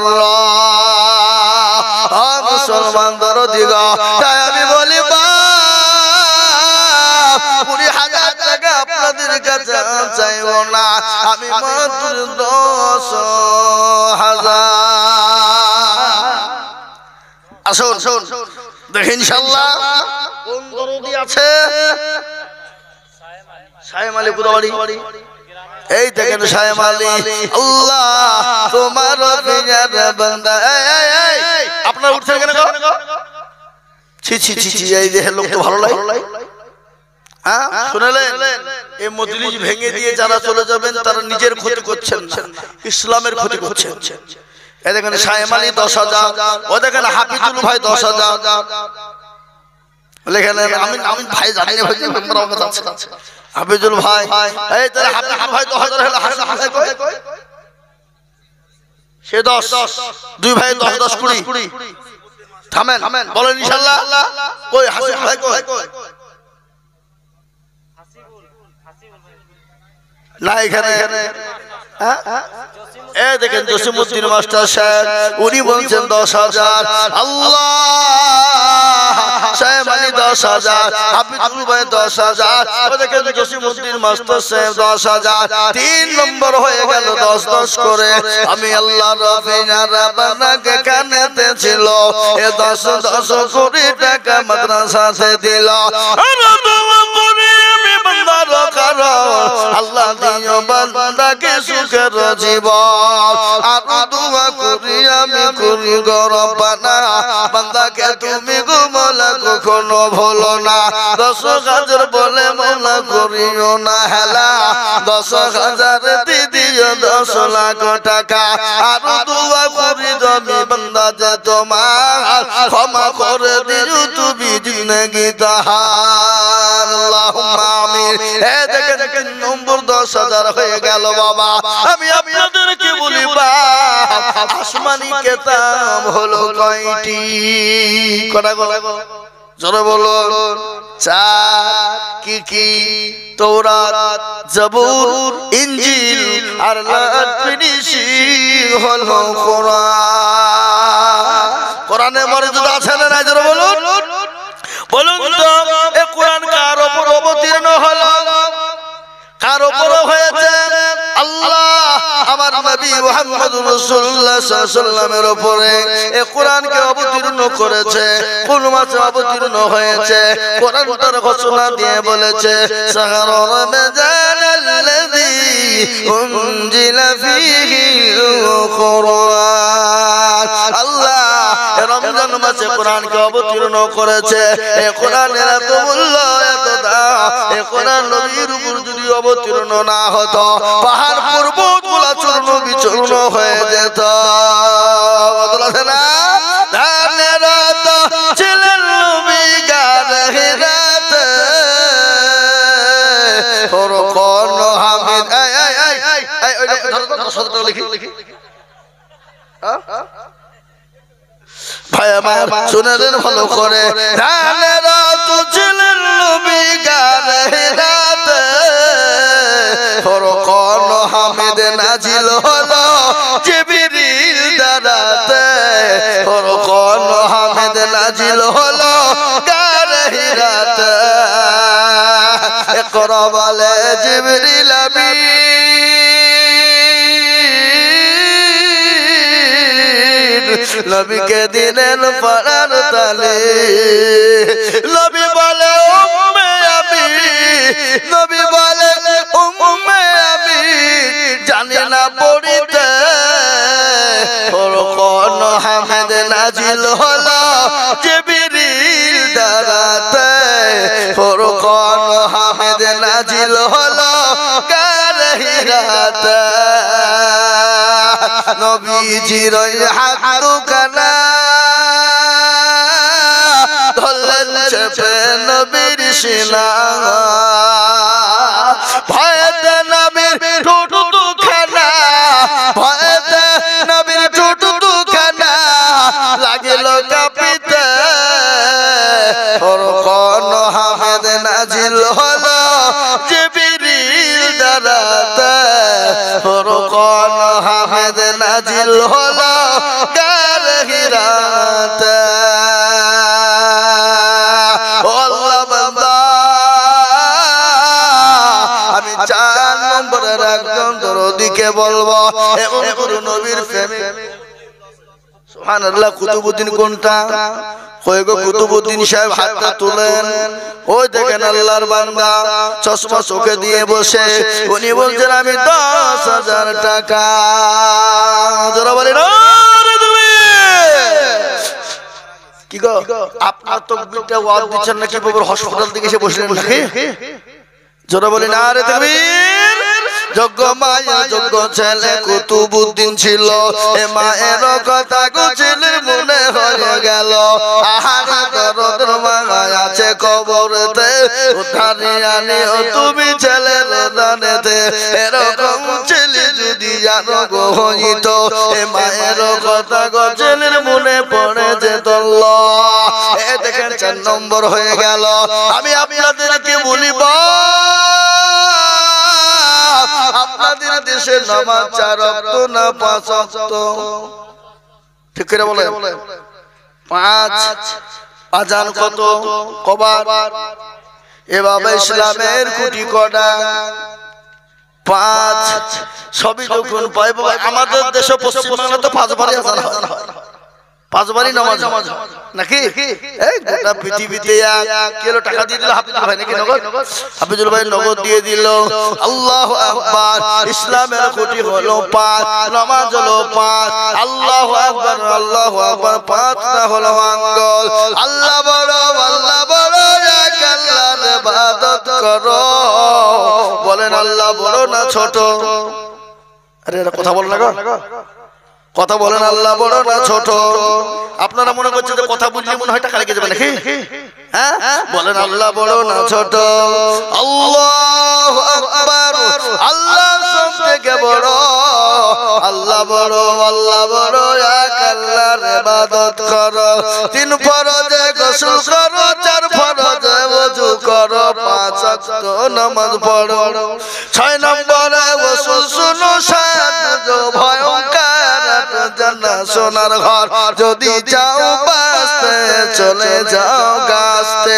মুসলমান দরদি গো তাই আমি বলি 20,000 টাকা আপনাদের কাছে চাইব না আমি মাত্র 10,000 আসুন দেখেন ইনশাআল্লাহ কোন দরদি আছে সায়েম আলী কুদাবাড়ি এই দেখেন সায়েম আলী আল্লাহ তোমার প্রিয় বান্দা এই আপনারা উঠছেন কেন গো ছি ছি ছি ছি এই দেখে লোক তো ভালো লাগে হ্যাঁ শুনলেন এই মজলিস ভেঙে দিয়ে যারা চলে যাবেন তারা নিজের ক্ষতি করছেন ইসলামের ক্ষতি করছেন এই দেখেন সায়েম আলী 10,000 ও দেখেন হাফিজুল ভাই 10,000 লেখেন আমি ভাই জানি না ভাই মেম্বার আমার কাছে আছে হাফিজুল ভাই এই তাহলে হাফিজুল ভাই 10,000 হলো হাসান হাসান কই সে 10 দুই ভাই 10 10 20 থামেন বলেন ইনশাআল্লাহ কই হাসিব ভাই কই না এখানে হ্যাঁ এই দেখেন জসিমউদ্দিন মাস্টার সাহেব উনি বলছেন 10,000 আল্লাহ সাহেব আলী 10,000 হাফিজুল ভাই 10,000 ও দেখেন জসিমউদ্দিন মাস্টার সাহেব 10,000 তিন নম্বর হয়ে গেল 10 10 করে আমি আল্লাহর রফিনারা বানাকে কানেতে ছিল এ 10 10 কোটি টাকা মাদ্রাসাতে দিল আল্লাহ দিও বান্দাকে সুখের জীবন আর দোয়া করি আমি করি গো রব্বানা বান্দাকে তুমি গো মওলা কখনো ভুলো না 10,000 বলে মওলা করিও না হেলা 10,000 দিদিও 10 লাখ টাকা আর দোয়া করি তুমি বান্দা যে তোমার ক্ষমা করে দিও তুমি জিন্দেগি তাহার আল্লাহুম্মা আমিন এ দেখেন নম্বর 10,000 হয়ে গেল বাবা আমি আপনাদেরকে বলি আসমানি কিতাব হলো কয়টি কটা গো জোরে বলুন 4 কি তৌরাত জবুর ইনজিল আর ফিনিশিং হলো কোরআনে মর্যাদা আছে না নাই জোরে বলুন তো এই কোরআন কার উপর অবতীর্ণ হলো কার উপর হয়েছে আল্লাহ আমার নবী মুহাম্মদুর রাসূলুল্লাহ সাল্লাল্লাহু আলাইহি ওয়াসাল্লামের উপরে এই কোরআনকে অবতীর্ণ করেছে কোন মাসে অবতীর্ণ হয়েছে কোরআন তার ঘোষণা দিয়ে বলেছে শাহরু রমজানাল্লাযী উনজিলা ফীহিল কুরআন আল্লাহ রমজান মাসে কোরআনকে অবতীর্ণ করেছে এই কোরআনের এত মূল্য এত দাম এই কোরআন নবীর উপর যদি অবতীর্ণ না হতো পাহাড় পর্বতগুলো চূর্ণ বিচূর্ণ হয়ে যেত বদলাছে না ধানের তো ছিলেন নবী গারহিরাতে ফরকান হামিদ এই ওই লিখি ভাই আমার শুনেলেন ভালো করে ধানের তো ছিলেন নবী গারহিরাতে ফরকান হামিদ নাজিল হলো জিবরিল দ্বারাতে ফরকান হামিদ নাজিল হলো গারহিরাতে ইকরা বলে জিবরিল আমিন নবীকে দিলেন পরার তালে নবী বলে উম্মে আমি নবী বলে উম্মে আমি জানি না পড়িতে ফুরকান হামিদ নাজিল হলো জিবরিল দ্বারাতে ফুরকান হামিদ নাজিল হলো গারে হিরাতে নবীজির হাত দুখানা ধরলেন চেপে নবীর সিনা ভয়েতে নবীর ঠোঁট দুখানা ভয়েতে নবীর ঠোঁট দুখানা লাগিল কাঁপিতে ফুরকান হামিদ নাজিল হলো জিবরিল দ্বারাতে ফুরকান হামিদ নাজিল হলো গারে হিরাতে আল্লাহ বান্দা আমি 4 নম্বরের একজন দরদিকে বলবো এমন গুরু নবীর প্রেমে সুবহানাল্লাহ কুতুবউদ্দিন কোনটা কয় গো কুতুবউদ্দিন সাহেব হাতটা তুলেন ওই দেখেন আল্লাহর বান্দা চশমা চোখে দিয়ে বসে উনি বলছেন আমি 10,000 টাকা যারা বলেন কি গো আপনার তাকবীরটা ওয়াজ দিচ্ছেন নাকি বাবার হাসপাতাল থেকে এসে বসলেন নাকি যারা বলেন আরে তাকবীর যোগ্য মায়ের যোগ্য ছেলে কুতুবউদ্দিন ছিল এ মায়ের কথা গুছিলের মনে হয়ে গেল আহার দরদ মায় আছে কবরেতে উঠানি আনি তুমি ছেলের দানেতে এরকম ছেলে যদি আরো গো হইতো এ মায়ের কথা গুছিলের মনে পড়ে যেত এ দেখেন 4 নম্বর হয়ে গেল আমি আপনাদেরকে বলিব আপনাদের দেশে নামাজ 4 ওয়াক্ত না 5 ওয়াক্ত ঠিক করে বলে 5 আজান কত কবার এভাবে ইসলামের কোটি কটা 5 সবই যখন পাইব আমাদের দেশে পশ্চিম বাংলা তো 5 বারই আজান হয় 5 বারই নামাজ নাকি এই গোটা পৃথিবীতে কিলো টাকা দিয়ে দিল হাফিজুল ভাই নাকি নগদ হাফিজুল ভাই নগদ দিয়ে দিল আল্লাহু আকবার ইসলামের কোটি হলো 5 নামাজ হলো 5 আল্লাহু আকবার 5টা হলো আঙ্গুল আল্লাহ বড় এক আল্লাহর ইবাদত করো বলেন আল্লাহ বড় না ছোট আরে এটা কথা বল না গো কথা বলেন আল্লাহ বড় না ছোট আপনারা মনে করছেন যে কথা বুঝলে মনে হয় টাকা লেগে যাবে নাকি হ্যাঁ বলেন আল্লাহ বড় না ছোট আল্লাহু আকবার আল্লাহ সবথেকে বড় আল্লাহ বড় এক আল্লাহর ইবাদত করো 3 ফরজে গোসল করো 4 ফরজে ওযু করো 5 ওয়াক্ত নামাজ পড়ো 6 নম্বরে গোসল শুনো 7 ভয়ঙ্কর জান্নাত সোনার ঘর যদি চাও বাঁচতে চলে যাও গাছতে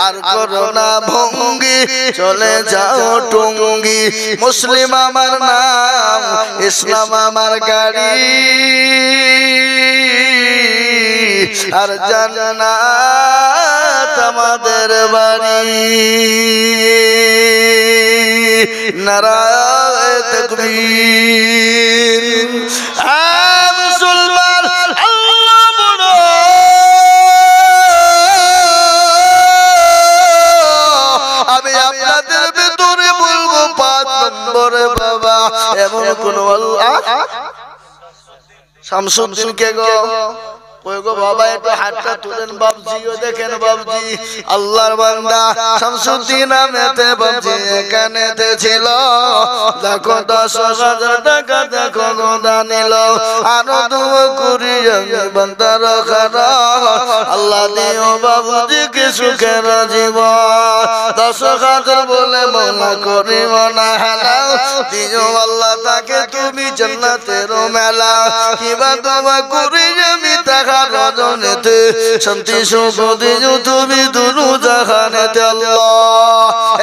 আর করো না ভঙ্গি চলে যাও টুঙ্গি মুসলিম আমার নাম ইসলাম আমার গাড়ি আর জান্নাত আমাদের বাড়ি নারায়ে তাকবীর মুসলমান আল্লাহ বড় আমি আপনাদের ভিতরে বলবো 5 নম্বরে বাবা এমন কোন আল্লাহ শামসুদ্দিন কে গো কই গো বাবা একটু হাতটা তুলেন বাবজিও দেখেন বাবজি আল্লাহর বান্দা শামসুদ্দিন নামেতে বাবজি এখানেতে ছিল দেখো 10,000 টাকা দেখো গোদা নিল আরো দুয়া করি আমি বান্দার খারা আল্লাহ দিও বাবজিকে সুখের জীবন। 10,000 বলে মৌলা করিব না হেলা, দিও আল্লাহ তাকে তুমি জান্নাতের মেলা। কিবা দোয়া করি আমি তাহার রজনীতে, শান্তি সুখ দিও তুমি দুনু জাহানেতে আল্লাহ।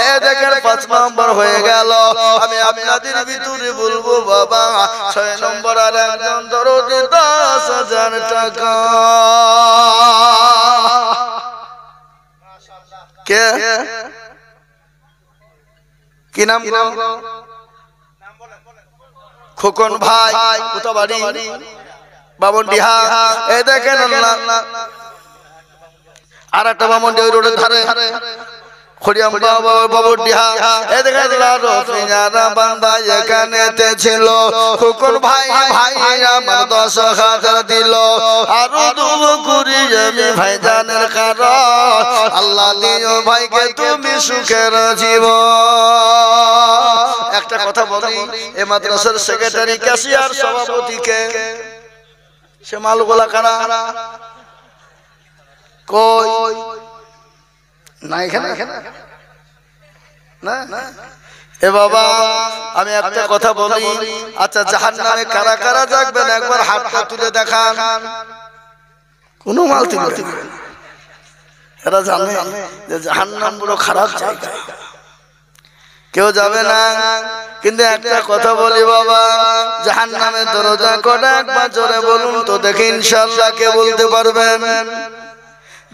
এ দেখেন 5 নম্বর হয়ে গেল। আমি আপনাদের ভিতরে বলবো বাবা 6 নম্বর আর একজন দরদি 10,000 টাকা। কে কি নাম? খোকন ভাই, কোথা বাড়ি? বামনডিহা। এই দেখেন আল্লাহ আর একটা বামনডিহা ওই রোডের ধারে খড়িয়াম বাবুডিহা। এই দেখেন আল্লাহ রফিয়ানা বান্দা এখানেতে ছিল। খোকন ভাই ভাই আমার 10,000 দিল। আরো দোয়া করি আমি ভাইজানের কারণ, আল্লাহ দিও ভাইকে তুমি সুখের জীবন। একটা কথা বলি, এই মাদ্রাসার সেক্রেটারি, ক্যাশিয়ার, সভাপতিকে সে মালগুলা কারা? কই না এখানে না। এ বাবা আমি একটা কথা বলি, আচ্ছা জাহান্নামে কারা কারা যাবেন একবার হাতটা তুলে দেখান। কোন মাল তুলবে? এরা জানে যে জাহান্নাম বড় খারাপ জায়গা, কেউ যাবে না। কিন্তু একটা কথা বলি বাবা, জাহান্নামের দরজা কটা একবার জোরে বলুন তো দেখি, ইনশাআল্লাহ কে বলতে পারবেন?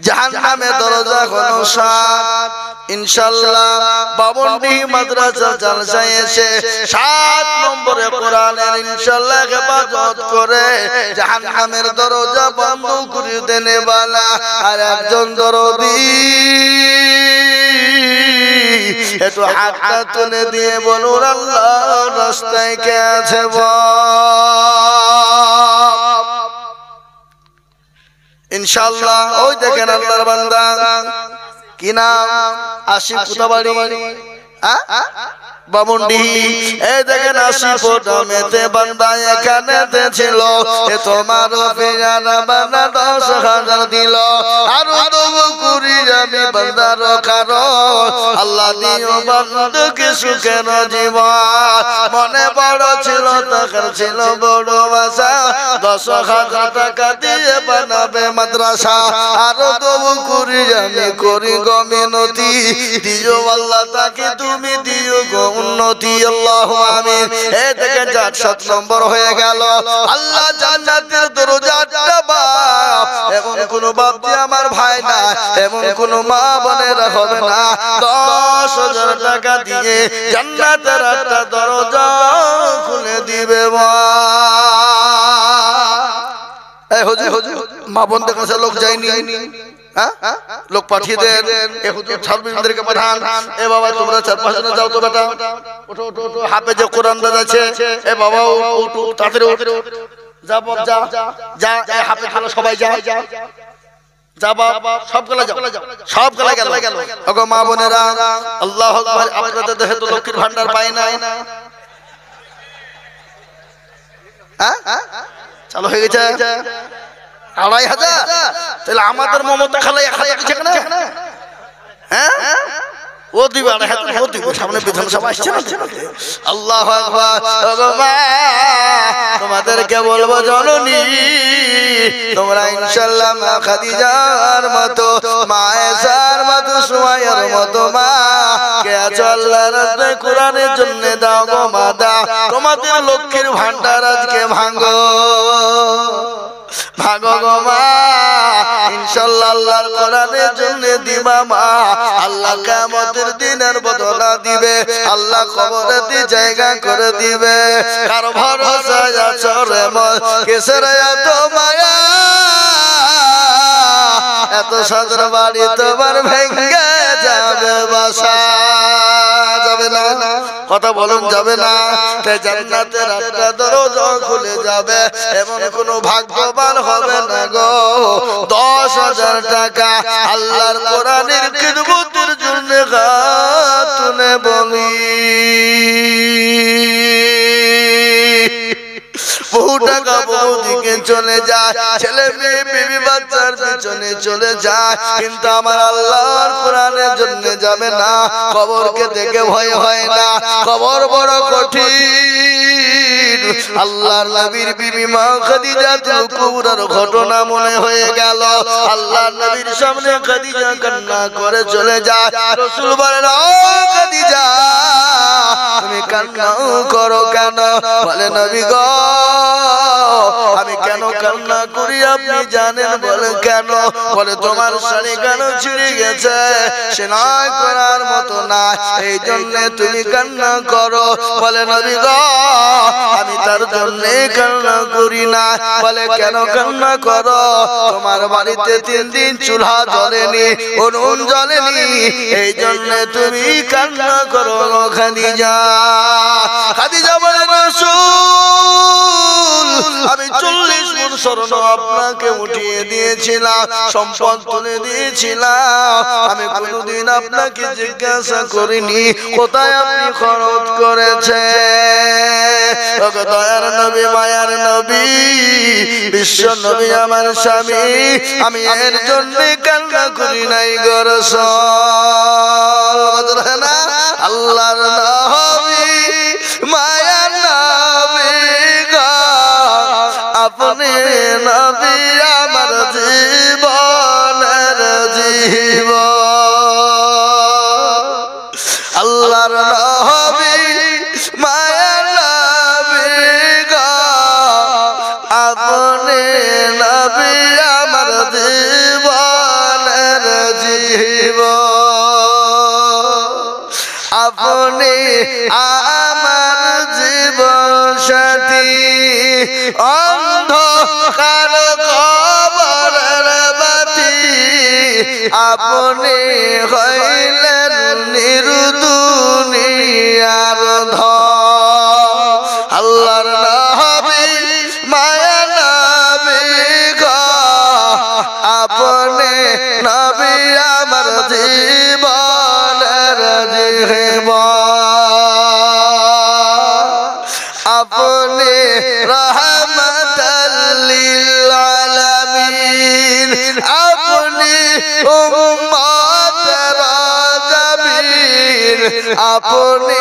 জাহান্নামের দরজা হলো 7। ইনশাআল্লাহ বামনডিহি মাদ্রাসা জালসায় এসে 7 নম্বরে কোরআনের ইনশাআল্লাহ হেফাজত করে জাহান্নামের দরজা বন্ধ করে দেনে বালা আর একজন দরদি একটু হাতটা তুলে দিয়ে বলুন আল্লাহর রাস্তায় কে আছে ইনশাআল্লাহ। ওই দেখেন আল্লাহর বান্দা, কি নাম? আশিক, কোথা বাড়ি? বামনডিহি। এই দেখেন 80 নামেতে বান্দা এখানেতে ছিল। এ তোমার পেয়ারা বান্দা 10,000 দিল। আর দোয়া করি আমি বান্দার কারণ, আল্লাহ দিও বান্দাকে সুখের জীবন। মনে বড় ছিল, টাকার ছিল বড় আশা, 10,000 টাকা দিয়ে বানাবে মাদ্রাসা। আর দোয়া করি আমি করি গো মিনতি, দিও আল্লাহ তাকে তুমি দিও গো উন্নতি, আল্লাহু আমিন। এই দেখেন 7 নম্বর হয়ে গেল। আল্লাহ জান্নাতের দরজাটা বাপ, এমন কোন বাপ যে আমার ভাই না, এমন কোন মা বোনেরা হবে না, 10,000 টাকা দিয়ে জান্নাতের একটা দরজা খুলে দিবে। এই হুজুর মা বোনদের কাছে লোক যায়নি, লোক পাঠিয়ে দেন, ছাত্রীদেরকে পাঠান। এ বাবা তোমরা 4-5 জন যাও তো বেটা, ওঠো ওঠো ওঠো, হাফেজে কোরআন আছে। এ বাবা উঠো তাড়াতাড়ি যা বাপ যা যা, এই হাফেজগুলো সবাই যা যা বাপ, সবগুলা যাও, সবগুলা গেল। ওগো মা বোনেরা, আল্লাহু আকবার। আপনাদের দেহে তো লক্ষ্মীর ভান্ডার পাই না, চালু হয়ে গেছে 2,500। তাহলে আমাদের মমতা খালা 1,000 দিচ্ছে না? হ্যাঁ ও দিবে 2,500, ও দিবে। সামনে বিধানসভা আসছে না? আল্লাহু আকবার। তোমাদেরকে বলবো জননী, তোমরা ইনশাআল্লাহ মা খাদিজার মতো, মা আয়েশার মতো, সুমাইয়ার মতো মা কে আছো আল্লাহর রাস্তায় কোরআনের জন্য দাও গো মা দাও। তোমাদের লক্ষ্মীর ভান্ডার আজকে ভাঙো ভাগো গো মা, ইনশাআল্লাহ আল্লাহর কোরআনের জন্য দিবা মা। আল্লাহ কিয়ামতের দিনের বদলা দিবে, আল্লাহ কবরেতে জায়গা করে দিবে। কার ভরসায় আছো রে মন, কিসের এত মায়া, এত সাদের বাড়ি তোমার ভেঙে যাবে বাসা। যাবে না? কথা বলুন যাবে না? জান্নাতের একটা দরজা খুলে যাবে, এমন কোন ভাগ্যবান হবে না গো। 10,000 টাকা আল্লাহর কোরআনের খিদমতের জন্য হাত তুলে বলি। বহু টাকা বহু দিকে চলে যায়, ছেলে মেয়ে বিবি বাচ্চার পিছনে চলে যায়, কিন্তু আমার আল্লাহর কোরআনের জন্য যাবে না। কবরকে দেখে ভয় হয় না, কবর বড় কঠিন। আল্লাহর নবীর বিবি মা খাদিজাতুল কুবরার ঘটনা মনে হয়ে গেল। আল্লাহর নবীর সামনে খাদিজা কান্না করে চলে যায়। রাসূল বলেন, ও খাদিজা তুমি কান্না করো কেন? বলে, নবী গো আমি কেন কান্না করি আপনি জানেন? বলে, কেন? বলে, তোমার শাড়ি কেন ছিঁড়ে গেছে, সেলাই করার মতো না, এই জন্য তুমি কান্না করো। বলে, নবী গো আমি তার জন্য কান্না করি না। বলে, কেন কান্না করো? তোমার বাড়িতে 3 দিন চুলা জ্বলেনি, উনুন জ্বলেনি, এই জন্য তুমি কান্না করো খাদিজা। খাদিজা বলে, রাসূল আমি 40 মণ স্বর্ণ আপনাকে উঠিয়ে দিয়েছিলাম, সম্পদ তুলে দিয়েছিলাম, আমি কোনদিন আপনাকে জিজ্ঞাসা করিনি কোথায় আপনি খরচ করেছেন। ওগো দয়ার নবী, মায়ার নবী, বিশ্ব নবী আমার স্বামী, আমি এর জন্য কান্না করি নাই গো রাসূল। আল্লাহর নবী, মায়ার নবী গো, আপনি নবী আমার জীবনের জীবন। আল্লাহর নবী, মায়ার নবী গো, আপনি নবী আমার জীবনের জীবন। আপনি আমার জীবন সাথী, অন্ধকার কবরের বাতি, আপনি হইলেন নির্দুনিয়ার ধন। আল্লাহর নবী, মায়ার নবী গো, আপনি নবী আমার জীবনের জীবন। আপনি রহমাতাল লিল আলামিন, আপনি উম্মতের জামিন, আপনি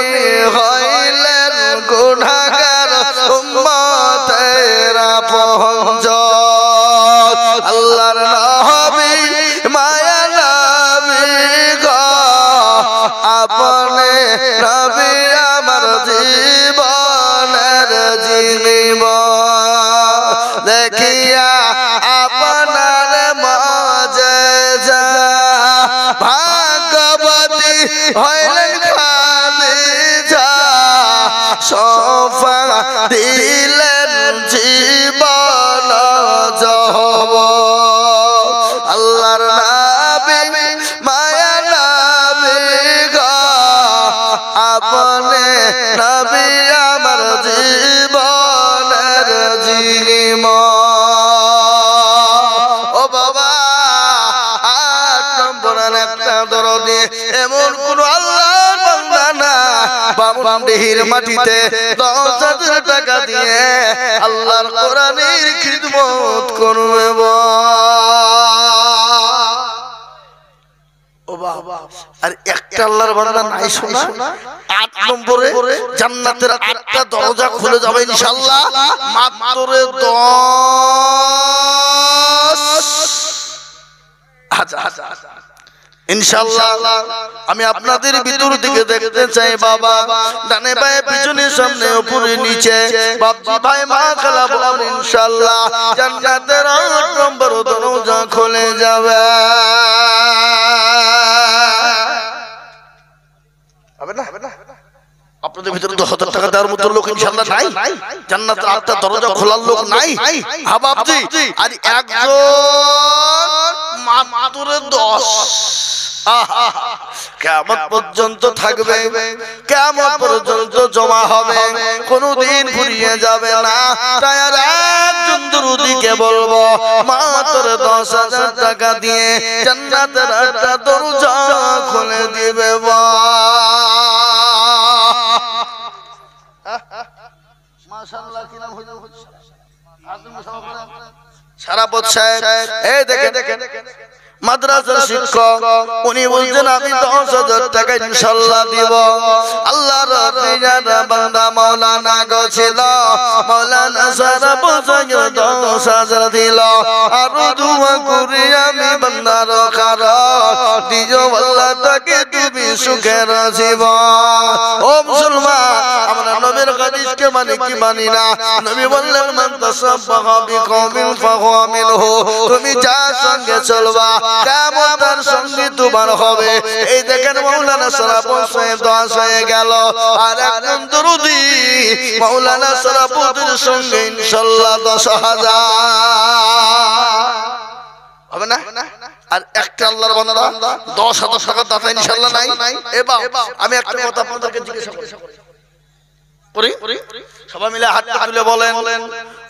হইলেন গুনাহগার উম্মতের আপনজন। আল্লাহর নবী, মায়ার নবী গো, আপনি নবী আমার জীবনের জীবন। দেখিয়া আপনার মুজিজা ভাগ্যবতী হইলেন খাদিজা, শফা দিলেন জীবন যৌবন। আল্লাহর নবী, মায়ার নবী গো, আপনি নবী আমার জীবনের জীবন। ও বাবা, 8 নম্বরের একটা দরদে এমন কোন আল্লাহর বান্দা না বামুনডিহির মাটিতে 10,000 টাকা দিয়ে আল্লাহর কোরআনের খিদমত করবে। আর একটা আল্লাহর বান্দা নাই শোনা, 8 নম্বরে জান্নাতের 8টা দরজা খুলে যাবে ইনশাআল্লাহ, মাত্র 10,000 ইনশাআল্লাহ। আমি আপনাদের ভিতর থেকে দেখতে চাই বাবা, ডানে বায়ে পিছনে সামনে উপরে নিচে, বাপজি ভাই মা খালা বলেন ইনশাআল্লাহ জান্নাতের 8 নম্বর দরজা খুলে যাবে। হবে না? আপনাদের ভিতরে 10,000 টাকা দেওয়ার মতো লোক ইনশাআল্লাহ নাই? জান্নাতের 8টা দরজা খোলার লোক নাই? হ্যাঁ বাপজি, আর একজন মাত্র 10। কিয়ামত পর্যন্ত থাকবে, কিয়ামত পর্যন্ত জমা হবে, কোনদিন ফুরিয়ে যাবে না। তাই আর একজন দুরুদিকে বলবো মাত্র 10,000 টাকা দিয়ে জান্নাতের 8টা দরজা খুলে দিবে। মাশাআল্লাহ, কি নাম হইল? সারাপত সাহেব এই দেখেন মাদ্রাসার শিক্ষক উনি বলছেন আমি 10,000 টাকা ইনশাআল্লাহ দিব। আল্লাহর পিয়ারা বান্দা মাওলানা গো ছিল, মাওলানা সারাপত সাহেব 10,000 দিল। আর দোয়া করি আমি বান্দার কারণ দিও আল্লাহ তাকে তুমি সুখের জীবন। ও মুসলমান, আমরা নবীর হাদিসকে মানে কি মানি না? নবী বললেন মান তাসাব্বাহা বিকওমিন ফাহুয়া মিনহু, তুমি যার সঙ্গে চলবা কিয়ামতের সঙ্গে তোমার হবে। এই দেখেন মাওলানা সারাপত সাহেব 10 হয়ে গেল, আর একজন দরুদি মাওলানা সারাপতের সঙ্গে ইনশাআল্লাহ 10,000 হবে না? আর একটা আল্লাহর বান্দা 10,000 টাকা দাতা ইনশাআল্লাহ নাই। এবার আমি একটা কথা আপনাদেরকে জিজ্ঞাসা করি, সবাই মিলে হাত তুলে বলেন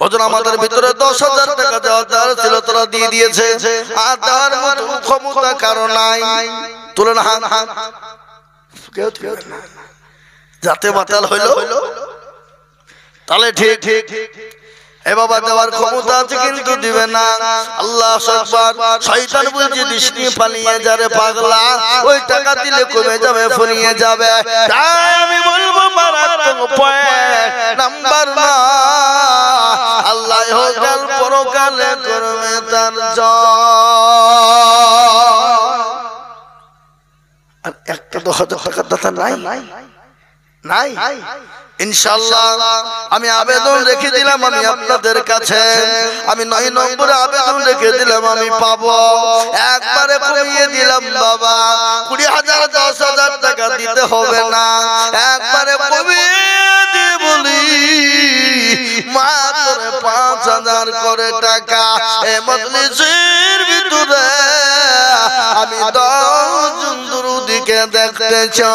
ওজন আমাদের ভিতরে 10,000 টাকা দেওয়ার ছিল, তারা দিয়ে দিয়েছে, আর দেওয়ার মতো ক্ষমতা কারো নাই। তুলেন হাত, যাতে বাতাল হইল তাহলে ঠিক। এ বাবা দেওয়ার ক্ষমতা আছে কিন্তু দিবে না। আল্লাহ আকবার। শয়তান বলছে দৃষ্টি পালিয়ে যারে পাগলা, ওই টাকা দিলে কমে যাবে, ফুরিয়ে যাবে। তাই আমি বলবো মারাত্মক পয়েন্ট নাম্বার না, আল্লাহ হোকাল পরকালে করবে তার আর একটা 10,000 টাকার দাতা নাই। ইনশাআল্লাহ আমি আবেদন রেখে দিলাম, আমি আপনাদের কাছে আমি 9 নম্বরে আবেদন রেখে দিলাম, আমি পাবো। একবারে কমিয়ে দিলাম বাবা, 20,000 10,000 টাকা দিতে হবে না, একবারে কমিয়ে দিয়ে বলি মাত্র 5,000 করে টাকা। এই মজলিসের ভিতরে আমি 10 জন দরুদিকে দেখতে চাই।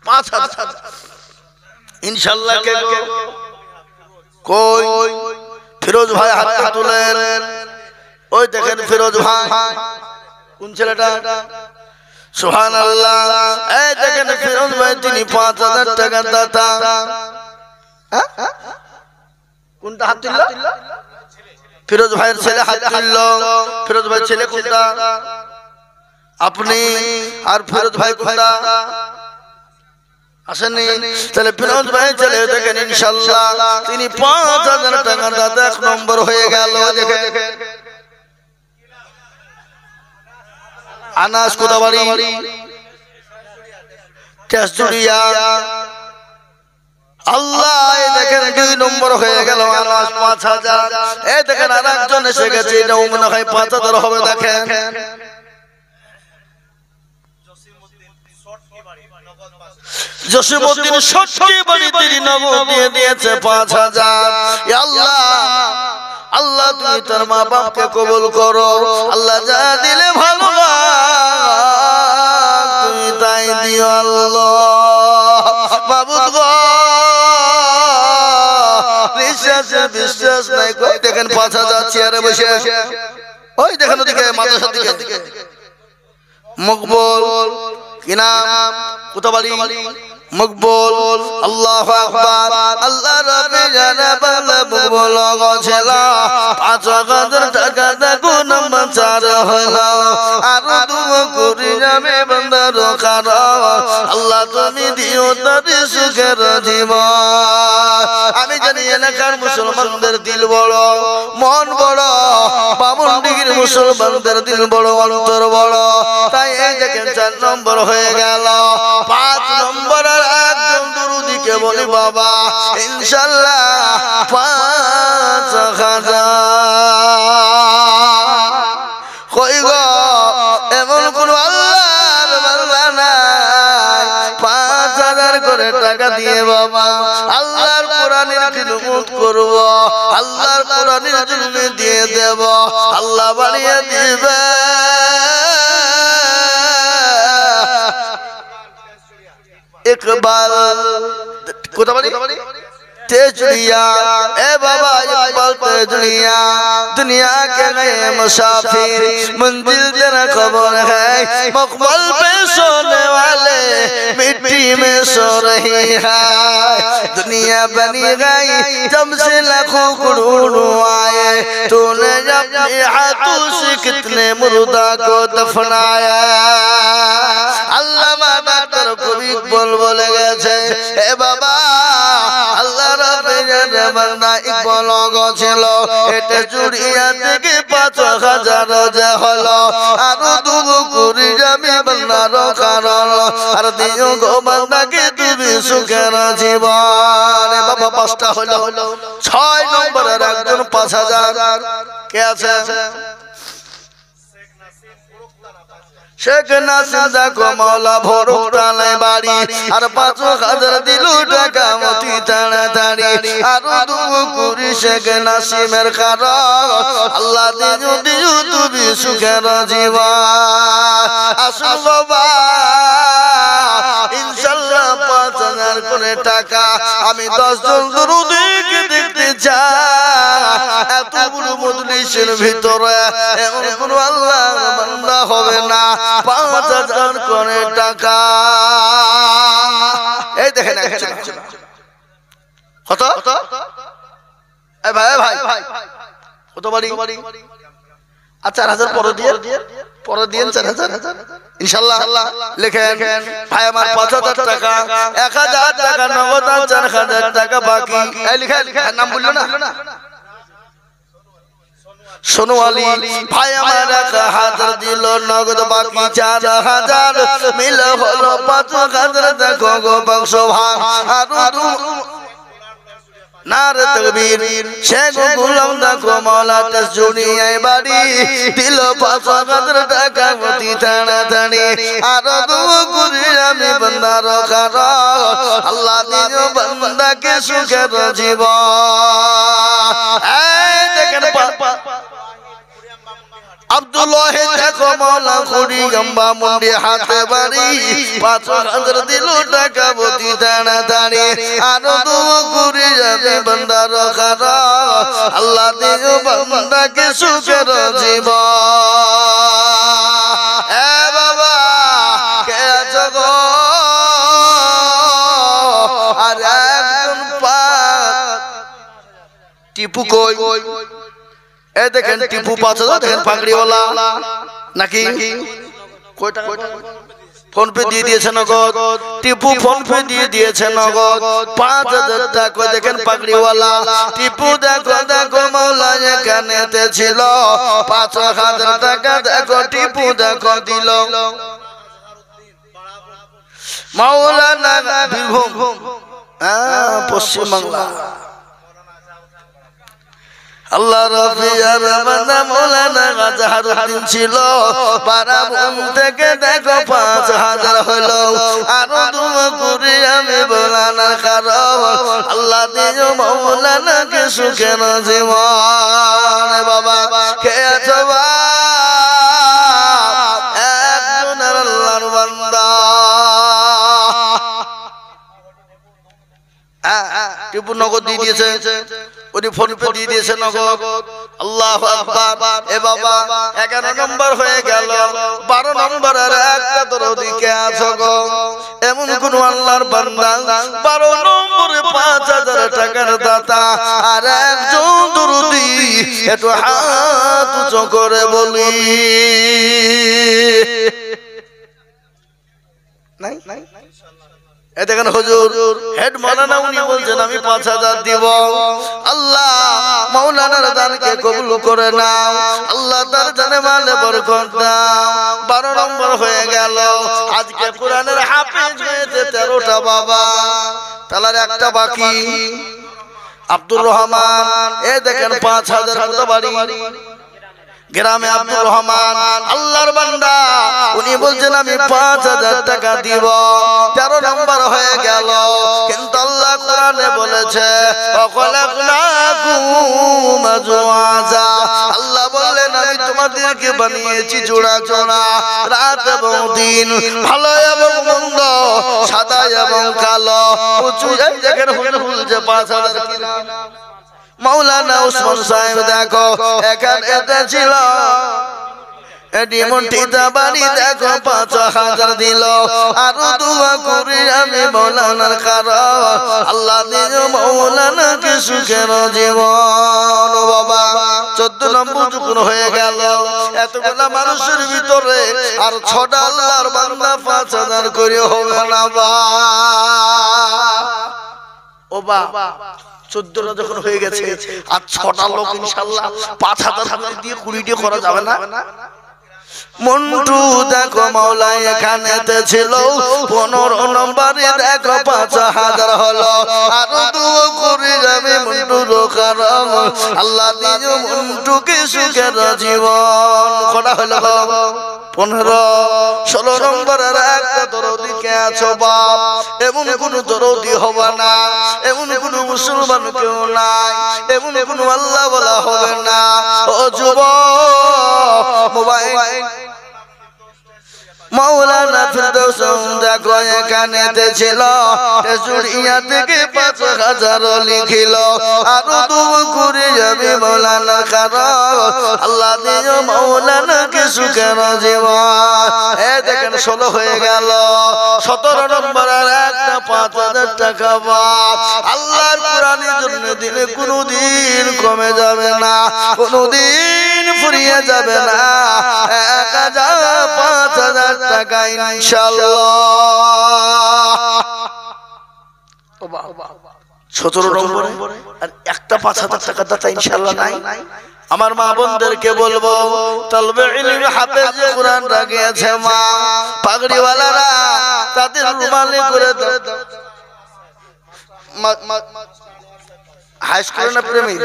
5,000 ইনশাআল্লাহ। কে কই? ফিরোজ ভাই হাতটা তুলেন। ওই দেখেন ফিরোজ ভাই, কোন ছেলেটা? সুবহানাল্লাহ। এই দেখেন ফিরোজ ভাই, তিনি 5,000 টাকা দাতা। কোনটা হাত তুলল? ফিরোজ ভাইয়ের ছেলে হাত তুলল। ফিরোজ ভাইয়ের ছেলে কোনটা? আপনি। আর ফিরোজ ভাই কোনটা? আসেনি। তাহলে ফিরোজ ভাই ছেলে দেখেন ইনশাআল্লাহ তিনি 5,000 টাকা দাতা 1 নম্বর হয়ে গেল। দেখেন আনাস কোদাবাড়ি তেজুরিয়া। আল্লাহ দেখেন 2 নম্বর হয়ে গেল, আনাস 5,000। এই দেখেন আরেকজন এসে গেছে, এটাও মনে হয় 5,000 হবে। দেখেন জসিমউদ্দিন শটকি বাড়ি তিনি নগদ দিয়ে দিয়েছে 5,000। আল্লাহ আল্লাহ তুমি তার মা বাপকে কবুল করো। আল্লাহ যা দিলে ভালো তুমি তাই দিও আল্লাহ। মাবুদ গো বিশ্বাস নাই। কই দেখেন 5,000 চেয়ারে বসে। ওই দেখেন ওদিকে মাদ্রাসার দিকে মকবুল, কি নাম? কোথাবাড়ি মকবুল। আল্লাহু আকবার। আল্লাহ রাব্বে জানা বাংলা মকবুল গছিল 5,000 টাকা দেখো নাম্বার 4 হলো। আর দোয়া করি যাবে বান্দার কারণ আল্লাহ তুমি দিও তাদের সুখের জীবন। আমি জানি এলাকার মুসলমানদের দিল বড়, মন বড়, বামুনডিহির মুসলমানদের দিল বড়, অন্তর বড়। তাই এই দেখেন 4 নম্বর হয়ে গেল। 5 নম্বর একজন দরুদিকে বলি বাবা ইনশাআল্লাহ 5,000। কই গো এমন কোন আল্লাহর বান্দা নাই 5,000 করে টাকা দিয়ে বাবা আল্লাহর কোরআনের খিদমত করব, আল্লাহর কোরআনের জন্য দিয়ে দেব, আল্লাহ বাড়িয়ে দিবে। इकबाल कोताबाड़ी तेजलिया। ए बाबा इकबाल तेजलिया दुनिया के नए मुसाफिर मंजिल तेरा खबर है, मकबल पे सोने वाले मिट्टी में सो रही है। दुनिया बनी गई जब से लाखों करोड़ों आए तूने अपने हाथों से कितने मुर्दा को दफनाया अल्लामा डॉक्टर कवि बोल গেছে এ বাবা আল্লাহ রাব্বের বান্দা ইকবাল গছিল এটা চুরিয়া থেকে 5000 যে হলো আর দুগু করি যাবে বান্দার কারণ আর দিও গো বান্দাকে তুমি সুখের জীবন বাবা পাঁচটা হলো 6 নম্বরের একজন 5000 কে আছে শেখ নাসিম দেখো মাওলা ভরক তালে বাড়ি আর 5000 দিল টাকা মতি তাড়াতাড়ি আর দুগু করি শেখ নাসিমের কারণ আল্লাহ দিও তুমি সুখের জীবন আসুন বাবা ইনশাআল্লাহ 5000 করে টাকা আমি 10 জন দরুদকে দেখতে চাই এত বড় মজলিসের ভিতরে এমন কোন আল্লাহর বান্দা হবে না 5000 করে টাকা এই দেখেন কত এই ভাই কত বাড়ি আচ্ছা 4000 পরে দিয়ে 4000 ইনশাআল্লাহ লিখেন ভাই আমার 5000 টাকা 1000 টাকা নগদ 4000 টাকা বাকি এই লিখেন নাম বললো না সোনওয়ালি ভাই আমার 1000 দিল নগদ বাকি 4000 মিল হলো 5000 দেখো গো বংশ ভাগ আর নারে তাকবীর শেখ গোলাম দেখো মাওলা তাসজুনিয়ায় বাড়ি দিল 5000 টাকা মতি তাড়াতাড়ি আর দুয়া করি আমি বান্দার কারণ আল্লাহ দিও বান্দাকে সুখের জীবন এই দেখেন আব্দুল্লাহ দেখো মাওলা খুড়ি গম্বা মুন্ডি হাতে বাড়ি 5000 দিল টাকা মতি তাড়াতাড়ি আর দুয়া করি আমি বান্দার কারণ আল্লাহ দিও বান্দাকে সুখের জীবন এ বাবা কে আছো গো আর একজন টিপু কই এই দেখেন টিপু 5000 দেখেন পাগড়িওয়ালা নাকি কয় টাকা ফোন পে দিয়ে দিয়েছে নগদ টিপু ফোন পে দিয়ে দিয়েছে নগদ 5000 টাকা দেখেন পাগড়িওয়ালা টিপু দেখো মাওলা এখানেতে ছিল 5000 টাকা দেখো টিপু দেখো দিল মাওলানা বীরভূম পশ্চিম বাংলা আল্লাহ রাফিয়ার বান্দা মাওলানা আজহারউদ্দিন ছিল পারাবন থেকে দেখো 5000 হলো আর দুয়া করি আমি মাওলানার কারণ আল্লাহ দিও মাওলানাকে সুখের জীবন বাবা কে আছো একজন আল্লাহর বান্দা টিপু নগদ দিয়ে দিয়েছে উনি ফোন পে দিয়ে দিয়েছে নগদ আল্লাহু আকবার এ বাবা 11 নম্বর হয়ে গেল 12 নম্বরের একটা দরদি কে আছো গো এমন কোন আল্লাহর বান্দা 12 নম্বরে 5000 টাকার দাতা আর একজন দরদি একটু হাত উঁচু করে বলি নাই এ দেখেন হুজুর হেড মাওলানা উনি বলছেন আমি 5000 দিব আল্লাহ মাওলানার দানকে কবুল করে নাও আল্লাহ তার জানে মালে বরকত দাও 12 নম্বর হয়ে গেল আজকে কোরআনের হাফেজ হয়েছে 13টা বাবা তালার একটা বাকি আব্দুর রহমান এ দেখেন 5000 কত বাড়ি গ্রামে আব্দুর রহমান আল্লাহর বান্দা উনি বলছেন আমি 5000 টাকা দিব 13 নম্বর হয়ে গেল কিন্তু আল্লাহ কোরআনে বলেছে ওয়াখলাকনাকুম আজওয়াজা আল্লাহ বললেন আমি তোমাদেরকে বানিয়েছি জোড়া জোড়া রাত এবং দিন ভালো এবং মন্দ সাদা এবং কালো উঁচু জায়গায় বলছে 5000 কিনা মাওলানা উসমান সাহেব দেখো এখানে ছিল ডিমটিটা বাড়ি দেখো ৫,০০০ দিল আরো দোয়া করি আমি মৌলানার কারণ আল্লাহ দিও মৌলানাকে সুখের জীবন। বাবা ১৪ নম্বর যখন হয়ে গেল এতগুলা মানুষের ভিতরে আর ৬টা আল্লাহর বান্দা ৫,০০০ করে হবে না বা ও বাবা ১৪টা যখন হয়ে গেছে আর ৬টা লোক ইনশাআল্লাহ ৫,০০০ দিয়ে ২০টা করা যাবে না। মন্টু দেখো মাওলা এখানেতে ছিল ১৫ নম্বরে দেখো ৫,০০০ হলো আরো দোয়া করি যাবে মন্টুর কারণ আল্লাহ দিও মন্টুকে সুখের জীবন। কটা হলো ১৫ ১৬ নম্বরের একটা দরদি কে আছো বাপ এমন কোন দরদি হবে না এমন কোন মুসলমান কেউ নাই এমন কোন আল্লাহ বলা হবে না। ও যুবক মোবাইল মৌলানা ফিরদৌস দেখো এখানেতে ছিল তেজুরিয়া থেকে ৫,০০০ লিখিল আরো দোয়া করে যাবে মৌলানার কারণ আল্লাহ দিও মৌলানাকে সুখের জীবন। দেখেন ১৬ হয়ে গেল ১৭ নম্বরের একটা ৫,০০০ টাকা বাপ আল্লাহর কোরআনের জন্য দিলে কোনোদিন কমে যাবে না কোনোদিন ফুরিয়ে যাবে না ১,০০০ ৫,০০০ টাকা ইনশাআল্লাহ। ১৭ নম্বরে আর একটা ৫,০০০ টাকা দাতা ইনশাআল্লাহ নাই। আমার মা বোনদেরকে বলবো তালবে ইলম হাফেজ কোরআন রাখিয়েছে মা পাগড়িওয়ালারা তাদের রুমালি করে দাও। হাই স্কুল না প্রেমী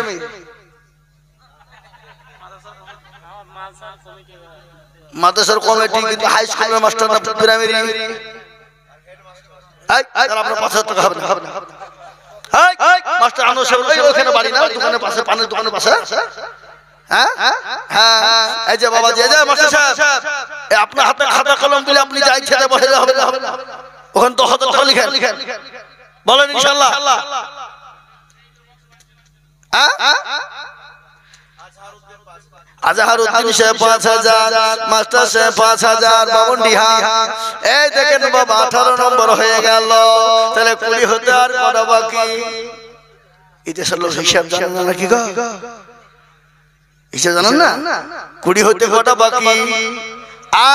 মাদ্রাসার কমিটি কিন্তু হাই স্কুলের মাস্টার না প্রাইমারি আপনার ৫,০০০ টাকা হবে না মাস্টার আনোয়ার সাহেব ওখানে বাড়ি না দোকানের পাশে পানের দোকানের পাশে হ্যাঁ হ্যাঁ এই যে বাবা যে মাস্টার সাহেব আপনার হাতে খাতা কলম দিলে আপনি যাই খেতে বসে হবে না ওখানে ১০,০০০ টাকা লিখেন বলেন ইনশাআল্লাহ। আজহারউদ্দিন সাহেব ৫,০০০ মাস্টার সাহেব ৫,০০০ বাবন ডিহা এই দেখেন বাবা ১৮ নম্বর হয়ে গেল তাহলে ২০ হতে আর কত বাকি এই দেশের লোক হিসাব জানেন না নাকি গো হিসাব জানেন না ২০ হতে কত বাকি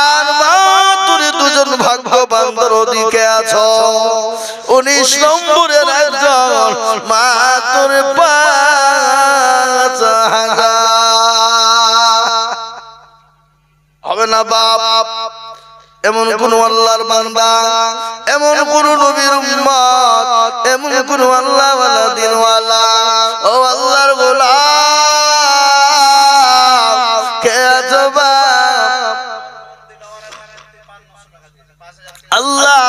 আর মাত্র দুজন ভাগ্যবানদের ওদিকে আছো ১৯ নম্বরের একজন মাত্র ৫,০০০ হবে না বাপ এমন কোন আল্লাহর বান্দা এমন কোন নবীর উম্মত এমন কোন আল্লাহ ওয়ালা দিনওয়ালা ও আল্লাহর গোলাম কে আছো বাপ আল্লাহ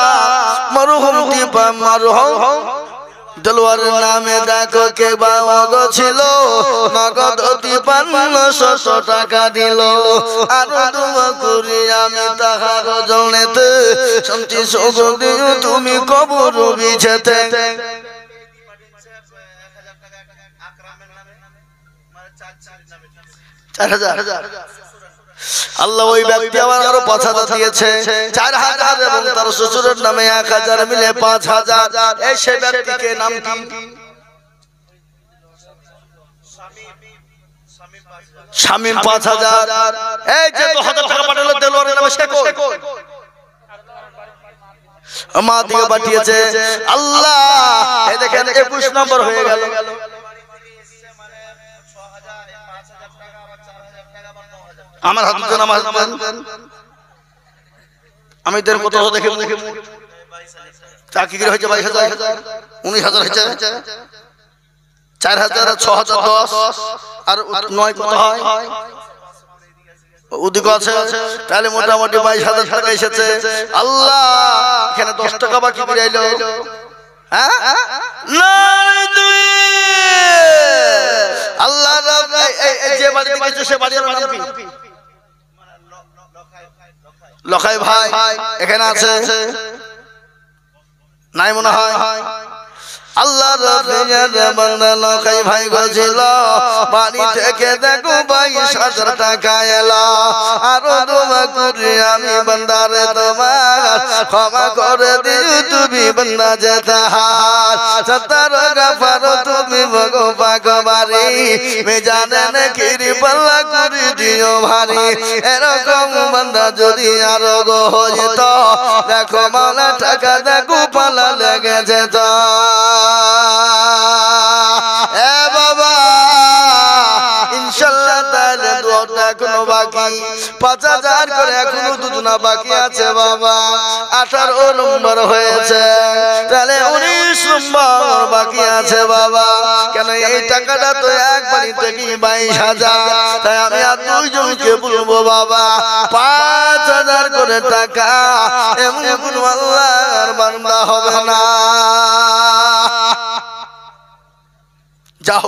মরহুম দীপা মরহুম দেলোয়ারের নামে দেখো কে বাগ ছিল নগদ ৫,৫০০ টাকা দিল আরো দোয়া করি আমি তাহার জনেতে শান্তি সুখ দিও তুমি কবর বিছেতে। আল্লাহ ওই ব্যক্তি আমার আরো ৫,০০০ দিয়েছে ৪,০০০ এবং তার শ্বশুরের নামে ১,০০০ মিলে ৫,০০০ এই সেই ব্যক্তিকে নাম কি শামীম ৫,০০০ এই যে ২০০০ টাকা পাঠালো দেলোয়ারের নামে সে কই মা দিয়ে পাঠিয়েছে আল্লাহ এই দেখেন ২১ নম্বর হয়ে গেল আমার হাত দেন আমার হাত দেন আমি দেন কত দেখে চাকরি হয়েছে ২২,০০০ ১৯,০০০ হয়েছে ৪,০০০ আর ৬,০০০ ১০ আর ৯ কত হয় ওদিকে আছে তাহলে মোটামুটি ২২,০০০ টাকা এসেছে আল্লাহ এখানে ১০ টাকা বাকি বেরিয়ে আইলো হ্যাঁ আল্লাহ যে বাড়ি দিয়েছে সে বাড়ির নাম কি লখাই ভাই এখানে আছে নাই মনে হয় আল্লাহ রফিকের বান্দা লখাই ভাই গেছিল বাড়ি থেকে দেখো 22,000 টাকা এলো আরো দোয়া করি আমি বান্দারে তোমার ক্ষমা করে দিও তুমি বান্দা জেতাহার সত্তর গাফার তুমি ভগো পাগবারি মেজানে নেকির পাল্লা করে দিও ভারী এরকম বান্দা যদি আরো গো হইত দেখো মাওলা টাকা দেখো পালা লেগে যেত এ বাবা ইনশাআল্লাহ তাহলে দুটা এখনো বাকি 5,000 করে এখনো দুজনা বাকি আছে বাবা 18 নম্বর হয়েছে তাহলে 19 নম্বর বাকি আছে বাবা কেন এই টাকাটা তো একবারই থেকে 22,000 তাই আমি আর দুইজনকে বলবো বাবা 5,000 করে টাকা এমন কোন আল্লাহর বান্দা হবে না যাও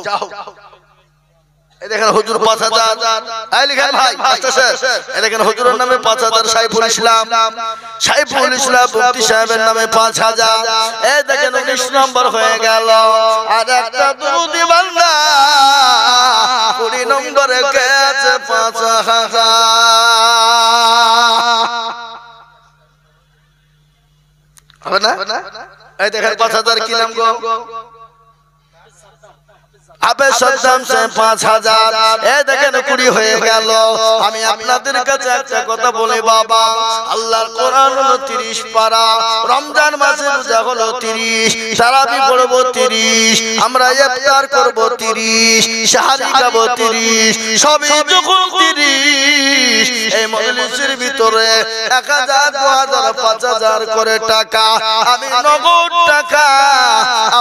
এই দেখেন হুজুর 5,000 এই লিখেন ভাই আচ্ছা শেষ এই দেখেন হুজুরের নামে 5,000 সাইফুল ইসলাম মুফতি সাহেবের নামে 5,000 এই দেখেন 19 নম্বর হয়ে গেল আর একটা দুরুদি বান্দা 20 নম্বরে কে আছে 5,000 হবে না এই দেখেন 5,000 কি নাম গো আবে সদ্দাম সে 5,000 এই দেখেন 20 হয়ে গেল আমি আপনাদের কাছে একটা কথা বলি বাবা আল্লাহর কোরআন হলো 30 পারা রমজান মাসে রোজা হলো 30 তারাবি পড়ব 30 আমরা ইফতার করব 30 সাহারি খাবো 30 সবই যখন 30 এই মজলিসের ভিতরে 1,000 2,000 5,000 করে টাকা আমি নগদ টাকা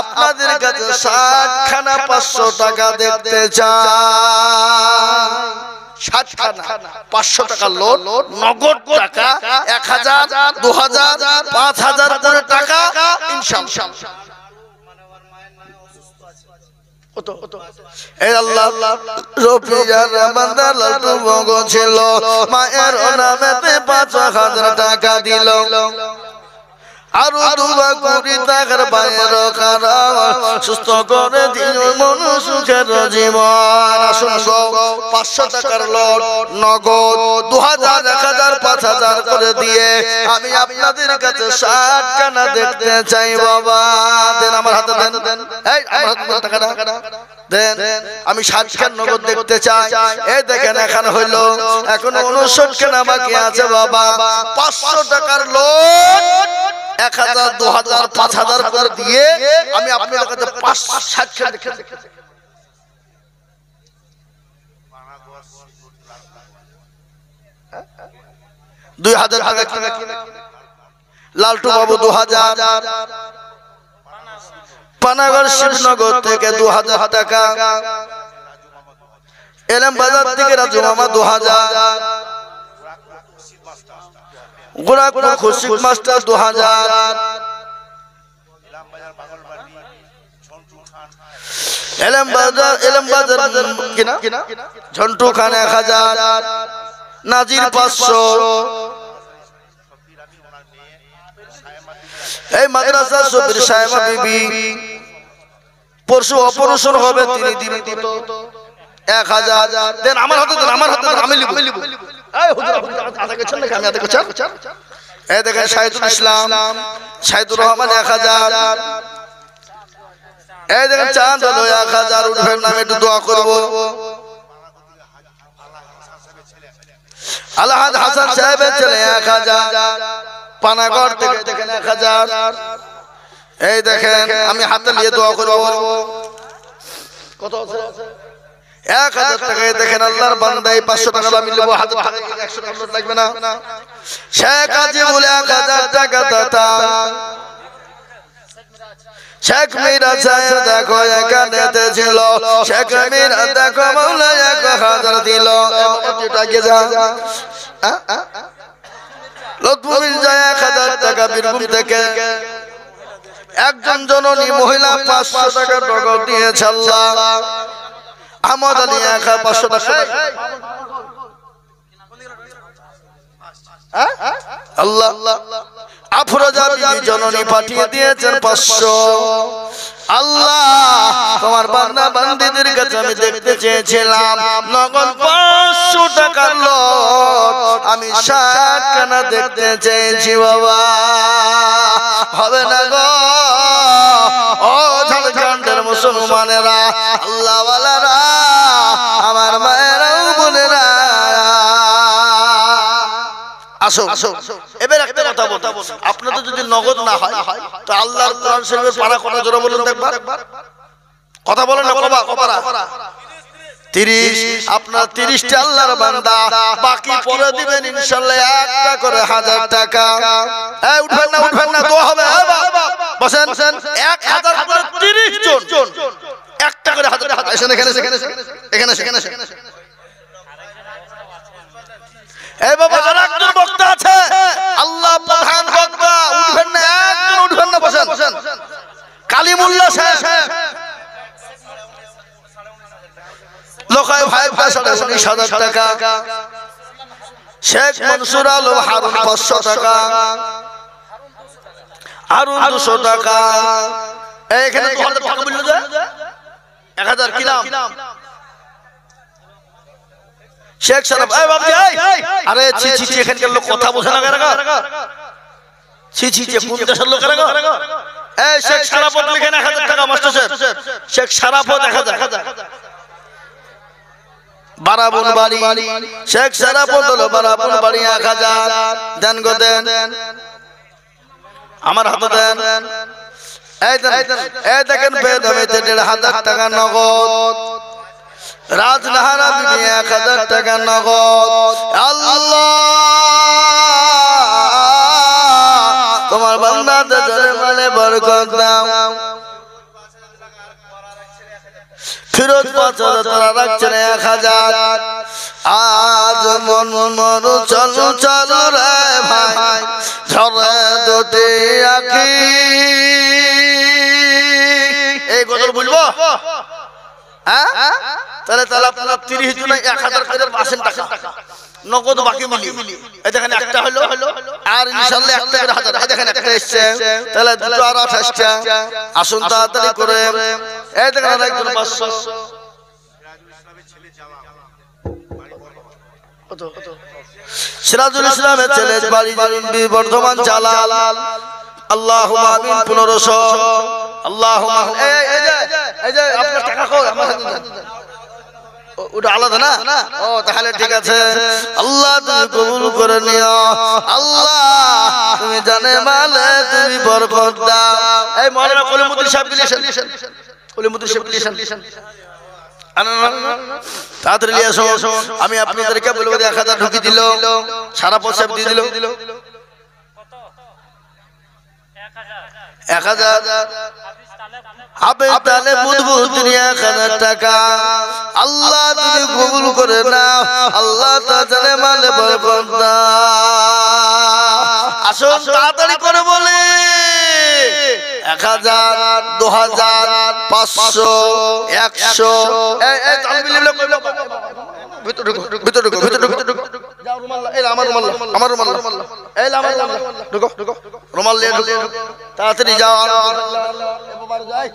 আপনাদের কাছে 60 খানা 500 টাকা দেখতে চাই 60 খানা 500 টাকা লোন নগদ টাকা 1,000 2,000 5,000 করে টাকা ইনশাআল্লাহ এই আল্লাহ রফিয়ার বান্দা লালটু বগো ছিল মায়ের নামেতে 5,000 টাকা দিল আরো দুয়া করি তার বাইর কারা সুস্থ করে দিও মন সুখের জীবন আসুন 500 টাকার লোন নগদ 2,000 1,000 5,000 করে দিয়ে আমি আপনাদের কাছে 60 খানা দেখতে চাই বাবা দেন আমার হাতে দেন এই আমার হাতে টাকাটা দেন আমি 60 খানা নগদ দেখতে চাই এই দেখেন এখন হইলো এখনো 59 খানা বাকি আছে বাবা 500 টাকার লোন 1,000 2,000 5,000 করে দিয়ে আমি আপনাদের কাছে 560 খানা দেখতে 2,000 টাকা কিনা লালটু বাবু 2,000 পানাগড় শিবনগর থেকে 2,000 টাকা এলএম বাজার থেকে রাজু মামা 2,000 গোড়াকুড়া খুশিক মাস্টার 2,000 এলএম বাজার কিনা ঝন্টু খান 1,000 নাজির 500 এই মাদ্রাসা সবির সাহেবা বিবি পরশু অপারেশন হবে তিনি দিন দিত 1,000 দেন আমার হাতে দেন আমি লিখব এই হুজুর আপনি আদা করছেন নাকি আমি আদা করছি এই দেখেন শাহিদুল ইসলাম শাহিদুর রহমান 1,000 এই দেখেন চাঁদ হলো 1,000 উঠবেন নামে একটু দোয়া করব আলাহাদ হাসান সাহেবের ছেলে 1,000 পানাগড় থেকে দেখেন 1,000 এই দেখেন আমি হাতে নিয়ে দোয়া করব কত আছে 1,000 টাকা দেখেন আল্লাহর বান্দা 500 টাকা আমি নেব হাতে 100 টাকা লাগবে না শেখ আজিমুল 1,000 টাকা দাতা শেখ মিরা সাহেব দেখো এখানেতে ছিল শেখ মিরা দেখো মাওলা 1,000 দিল এটাকে যা লক্ষ্মীর যায় 1,000 টাকা বীরভূম থেকে একজন জননী মহিলা 500 টাকা নগদ দিয়েছে আল্লাহ আহমদ আলী 500 টাকা আল্লাহ আফরোজা বিবি জননী পাঠিয়ে দিয়েছেন 500 আল্লাহ তোমার বান্দা বান্দীদের কাছে আমি দেখতে চেয়েছিলাম নগদ 500 টাকার নোট, আমি 60 খানা দেখতে চেয়েছি বাবা, হবে না গো ও ঝাড়খণ্ডের মুসলমানেরা, আল্লাহ ওয়ালারা, আমার মায়েরা বোনেরা, আসো এবার একটা কথা বলতে, আপনাদের যদি নগদ না হয় তো আল্লাহর কোরআন শরীফের পারা কত জোরে বলুন একবার, কথা বলেন না কবারা 30, আপনার 30টা আল্লাহর বান্দা, বাকি পরে দিবেন ইনশাআল্লাহ একটা করে 1000 টাকা। এই উঠবেন না দোয়া হবে, বসেন 1000 করে 30 জন একটা করে 1000 টাকা, এখানে এই বাবা আরেকজন বক্তা আছে, আল্লাহ প্রধান বক্তা, উঠবেন না, একজন উঠবেন না, বসেন কালিমুল্লাহ সাহেব, লোকায় ভাই 19,000 টাকা, শেখ মনসুর আলম হারুন 500 টাকা, হারুন 200 টাকা, এখানে 2000 টাকা বললো যে 1000 কি নাম শেখ সারাফ, এই বাবজি আরে ছি এখানকার লোক কথা বোঝে না কেন, ছি কোন দেশের লোক কেন, এই শেখ সারাফত লিখেন 1000 টাকা, মাস্টার সাহেব শেখ সারাফত 1000, বারাবন বাড়ি শেখ সারাফত হলো বারাবন বাড়ি 1000 দেন গো দেন, আমার হাতে দেন, এই দেখেন বেদমেতে 1,500 টাকা নগদ, রাজনাহারা বিবি 1000 টাকা নগদ, আল্লাহ তোমার বান্দাদের জন্য মানে বরকত দাও, ফিরোজ 5000 তারা রাখছেন 1000, আজ মন চল রে ভাই ঝরে দুটি আঁখি, এই গজল বলবো, তাহলে আপনার 30 জনে 1000 করে 80 টাকা নগদ বাকি মিলি, এই দেখেন একটা হলো, আর ইনশাআল্লাহ একটা করে 1000, এই দেখেন একটা এসেছে, তাহলে দুটো আর 28টা, আসুন তাড়াতাড়ি করে, এই দেখেন আরেকজন 500, সিরাজুল ইসলামের ছেলে বাড়ি বর্ধমান জালাল, আল্লাহুম্মা আমিন 1500, আল্লাহুম্মা এই যে আপনার টাকা কই আমার হাতে দেন, ওটা আলাদা না, ও তাহলে ঠিক আছে, আল্লাহ তুমি কবুল করে নিও, আল্লাহ তুমি জানে মালে তুমি বরকত দাও, এই মাওলানা কলিমুদ্দিন সাহেব লিখেছেন, কলিমুদ্দিন সাহেব লিখেছেন, তাড়াতাড়ি নিয়ে আসো, আমি আপনাদেরকে বলবো 1000 ঢুকি দিল, সারা পয়সা দিয়ে দিল 1000, আবে তালে বুদবুদ 1000 টাকা, আল্লাহ তুমি কবুল করে নাও, আল্লাহ তাআলা মালে বরকত দাও, আসুন তাড়াতাড়ি করে বলে 1000, 2000, 500, 100, এই তালবিল কইলো ভিতর ঢুকো যাও, রুমাল এই আমার রুমাল এই আমার ঢুকো রুমাল নিয়ে ঢুকো, তাড়াতাড়ি যাও, এবার যাই